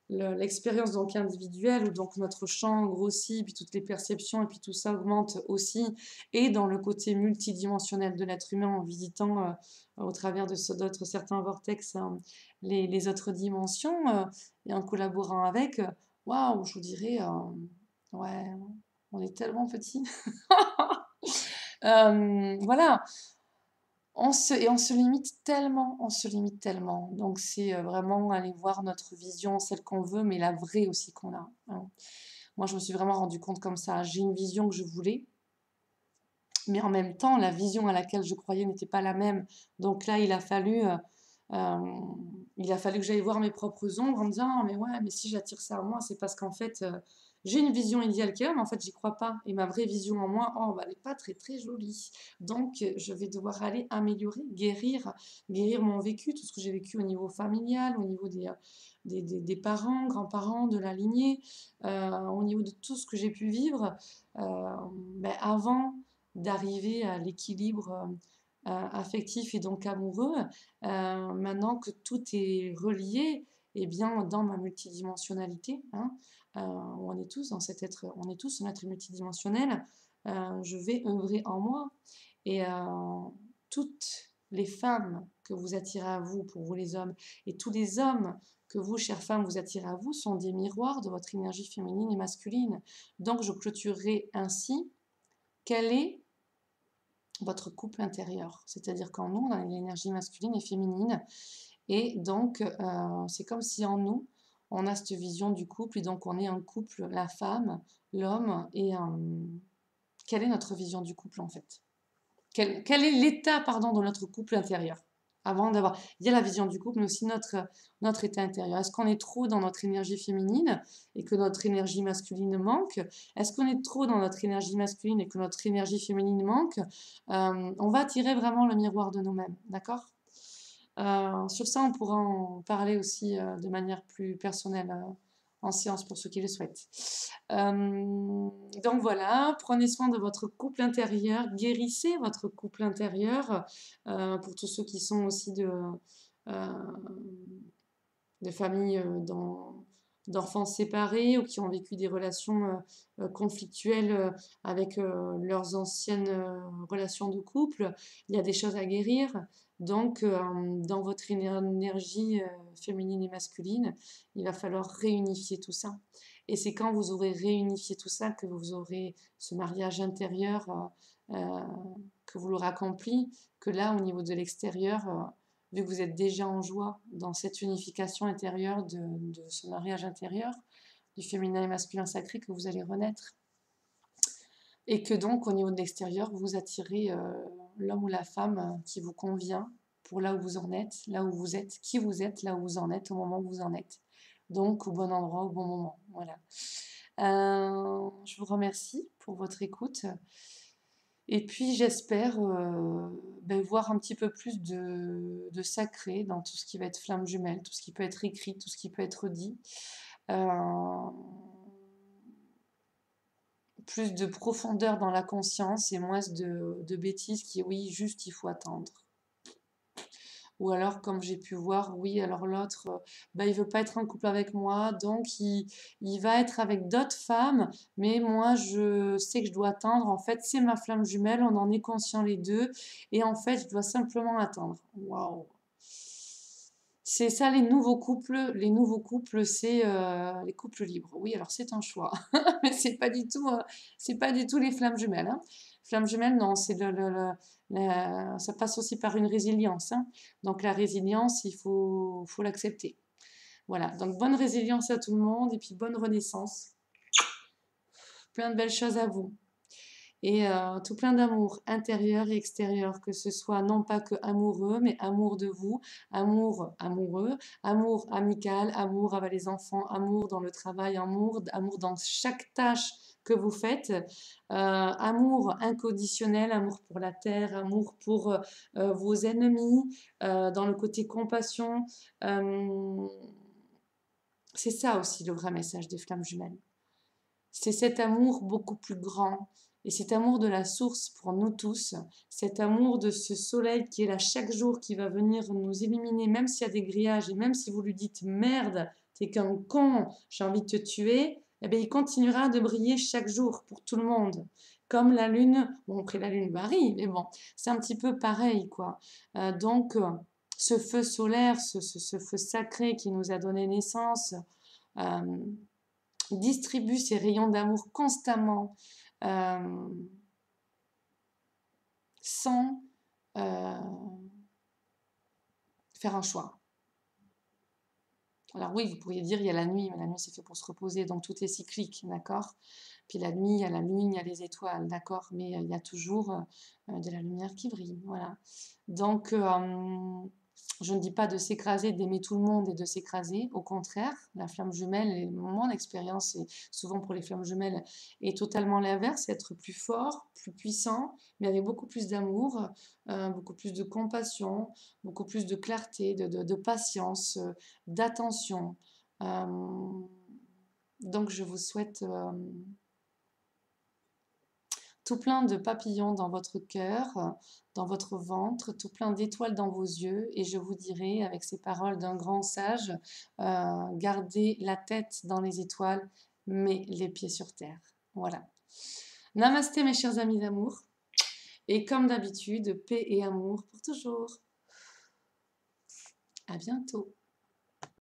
l'expérience donc individuelle où donc notre champ grossit, puis toutes les perceptions et puis tout ça augmente aussi, et dans le côté multidimensionnel de l'être humain en visitant au travers de d'autres certains vortex les autres dimensions et en collaborant avec, waouh, je vous dirais, ouais, on est tellement petit. Voilà, on se limite tellement, on se limite tellement. Donc c'est vraiment aller voir notre vision, celle qu'on veut, mais la vraie aussi qu'on a. Hein. Moi, je me suis vraiment rendu compte comme ça. J'ai une vision que je voulais, mais en même temps, la vision à laquelle je croyais n'était pas la même. Donc là, il a fallu Il a fallu que j'aille voir mes propres ombres en me disant: «Ah, mais ouais, mais si j'attire ça à moi, c'est parce qu'en fait, j'ai une vision idéale qu'il y a, mais en fait, j'y crois pas. Et ma vraie vision en moi, oh, bah, elle n'est pas très très jolie. Donc, je vais devoir aller améliorer, guérir mon vécu, tout ce que j'ai vécu au niveau familial, au niveau des parents, grands-parents, de la lignée, au niveau de tout ce que j'ai pu vivre, ben, avant d'arriver à l'équilibre affectif et donc amoureux. Maintenant que tout est relié, eh bien, dans ma multidimensionnalité, hein, on est tous dans cet être, on est tous un être multidimensionnel. Je vais œuvrer en moi et toutes les femmes que vous attirez à vous, pour vous les hommes, et tous les hommes que vous, chères femmes, vous attirez à vous, sont des miroirs de votre énergie féminine et masculine. Donc, je clôturerai ainsi quel est votre couple intérieur. C'est-à-dire qu'en nous, on a l'énergie masculine et féminine. Et donc, c'est comme si en nous, on a cette vision du couple. Et donc, on est un couple, la femme, l'homme. Et quelle est notre vision du couple, en fait? Quel est l'état, pardon, de notre couple intérieur? Avant d'avoir... Il y a la vision du couple, mais aussi notre état intérieur. Est-ce qu'on est trop dans notre énergie féminine et que notre énergie masculine manque? Est-ce qu'on est trop dans notre énergie masculine et que notre énergie féminine manque? On va attirer vraiment le miroir de nous-mêmes, d'accord? Sur ça, on pourra en parler aussi de manière plus personnelle en séance pour ceux qui le souhaitent. Donc voilà, prenez soin de votre couple intérieur, guérissez votre couple intérieur pour tous ceux qui sont aussi euh, de familles d'enfants séparés ou qui ont vécu des relations conflictuelles avec leurs anciennes relations de couple. Il y a des choses à guérir. Donc, dans votre énergie féminine et masculine, il va falloir réunifier tout ça. Et c'est quand vous aurez réunifié tout ça que vous aurez ce mariage intérieur, que vous l'aurez accompli, que là, au niveau de l'extérieur, vu que vous êtes déjà en joie dans cette unification intérieure de ce mariage intérieur, du féminin et masculin sacré, que vous allez renaître. Et que donc, au niveau de l'extérieur, vous attirez l'homme ou la femme qui vous convient pour là où vous en êtes, là où vous êtes, qui vous êtes, là où vous en êtes, au moment où vous en êtes. Donc, au bon endroit, au bon moment. Voilà. Je vous remercie pour votre écoute. Et puis j'espère voir un petit peu plus de sacré dans tout ce qui va être flamme jumelle, tout ce qui peut être écrit, tout ce qui peut être dit. Plus de profondeur dans la conscience et moins de bêtises qui, oui, juste il faut attendre. Ou alors, comme j'ai pu voir, oui, alors l'autre, il veut pas être en couple avec moi, donc il va être avec d'autres femmes, mais moi, je sais que je dois attendre. En fait, c'est ma flamme jumelle, on en est conscient les deux, et en fait, je dois simplement attendre. Waouh! C'est ça les nouveaux couples. Les nouveaux couples, c'est les couples libres. Oui, alors c'est un choix, mais c'est pas du tout les flammes jumelles, hein. Flammes jumelles, non, c'est ça passe aussi par une résilience, hein. Donc la résilience, faut l'accepter. Voilà. Donc bonne résilience à tout le monde et puis bonne renaissance. Plein de belles choses à vous. Et tout plein d'amour intérieur et extérieur, que ce soit non pas que amoureux, mais amour de vous, amour amoureux, amour amical, amour avec les enfants, amour dans le travail, amour dans chaque tâche que vous faites, amour inconditionnel, amour pour la terre, amour pour vos ennemis, dans le côté compassion. C'est ça aussi le vrai message des flammes jumelles. C'est cet amour beaucoup plus grand et cet amour de la source pour nous tous, cet amour de ce soleil qui est là chaque jour, qui va venir nous éliminer, même s'il y a des grillages et même si vous lui dites merde, t'es qu'un con, j'ai envie de te tuer, eh bien, il continuera de briller chaque jour pour tout le monde. Comme la lune, bon après la lune varie, mais bon, c'est un petit peu pareil quoi. Donc, ce feu solaire, ce feu sacré qui nous a donné naissance, distribue ses rayons d'amour constamment sans faire un choix. Alors oui, vous pourriez dire il y a la nuit, mais la nuit c'est fait pour se reposer, donc tout est cyclique, d'accord? Puis la nuit, il y a la lune, il y a les étoiles, d'accord? Mais il y a toujours de la lumière qui brille, voilà. Donc Je ne dis pas de s'écraser, d'aimer tout le monde et de s'écraser. Au contraire, la flamme jumelle, et mon expérience, et souvent pour les flammes jumelles, est totalement l'inverse, être plus fort, plus puissant, mais avec beaucoup plus d'amour, beaucoup plus de compassion, beaucoup plus de clarté, de patience, d'attention. Euh, donc je vous souhaite tout plein de papillons dans votre cœur, dans votre ventre, tout plein d'étoiles dans vos yeux. Et je vous dirai, avec ces paroles d'un grand sage, gardez la tête dans les étoiles, mais les pieds sur terre. Voilà. Namasté, mes chers amis d'amour. Et comme d'habitude, paix et amour pour toujours. À bientôt.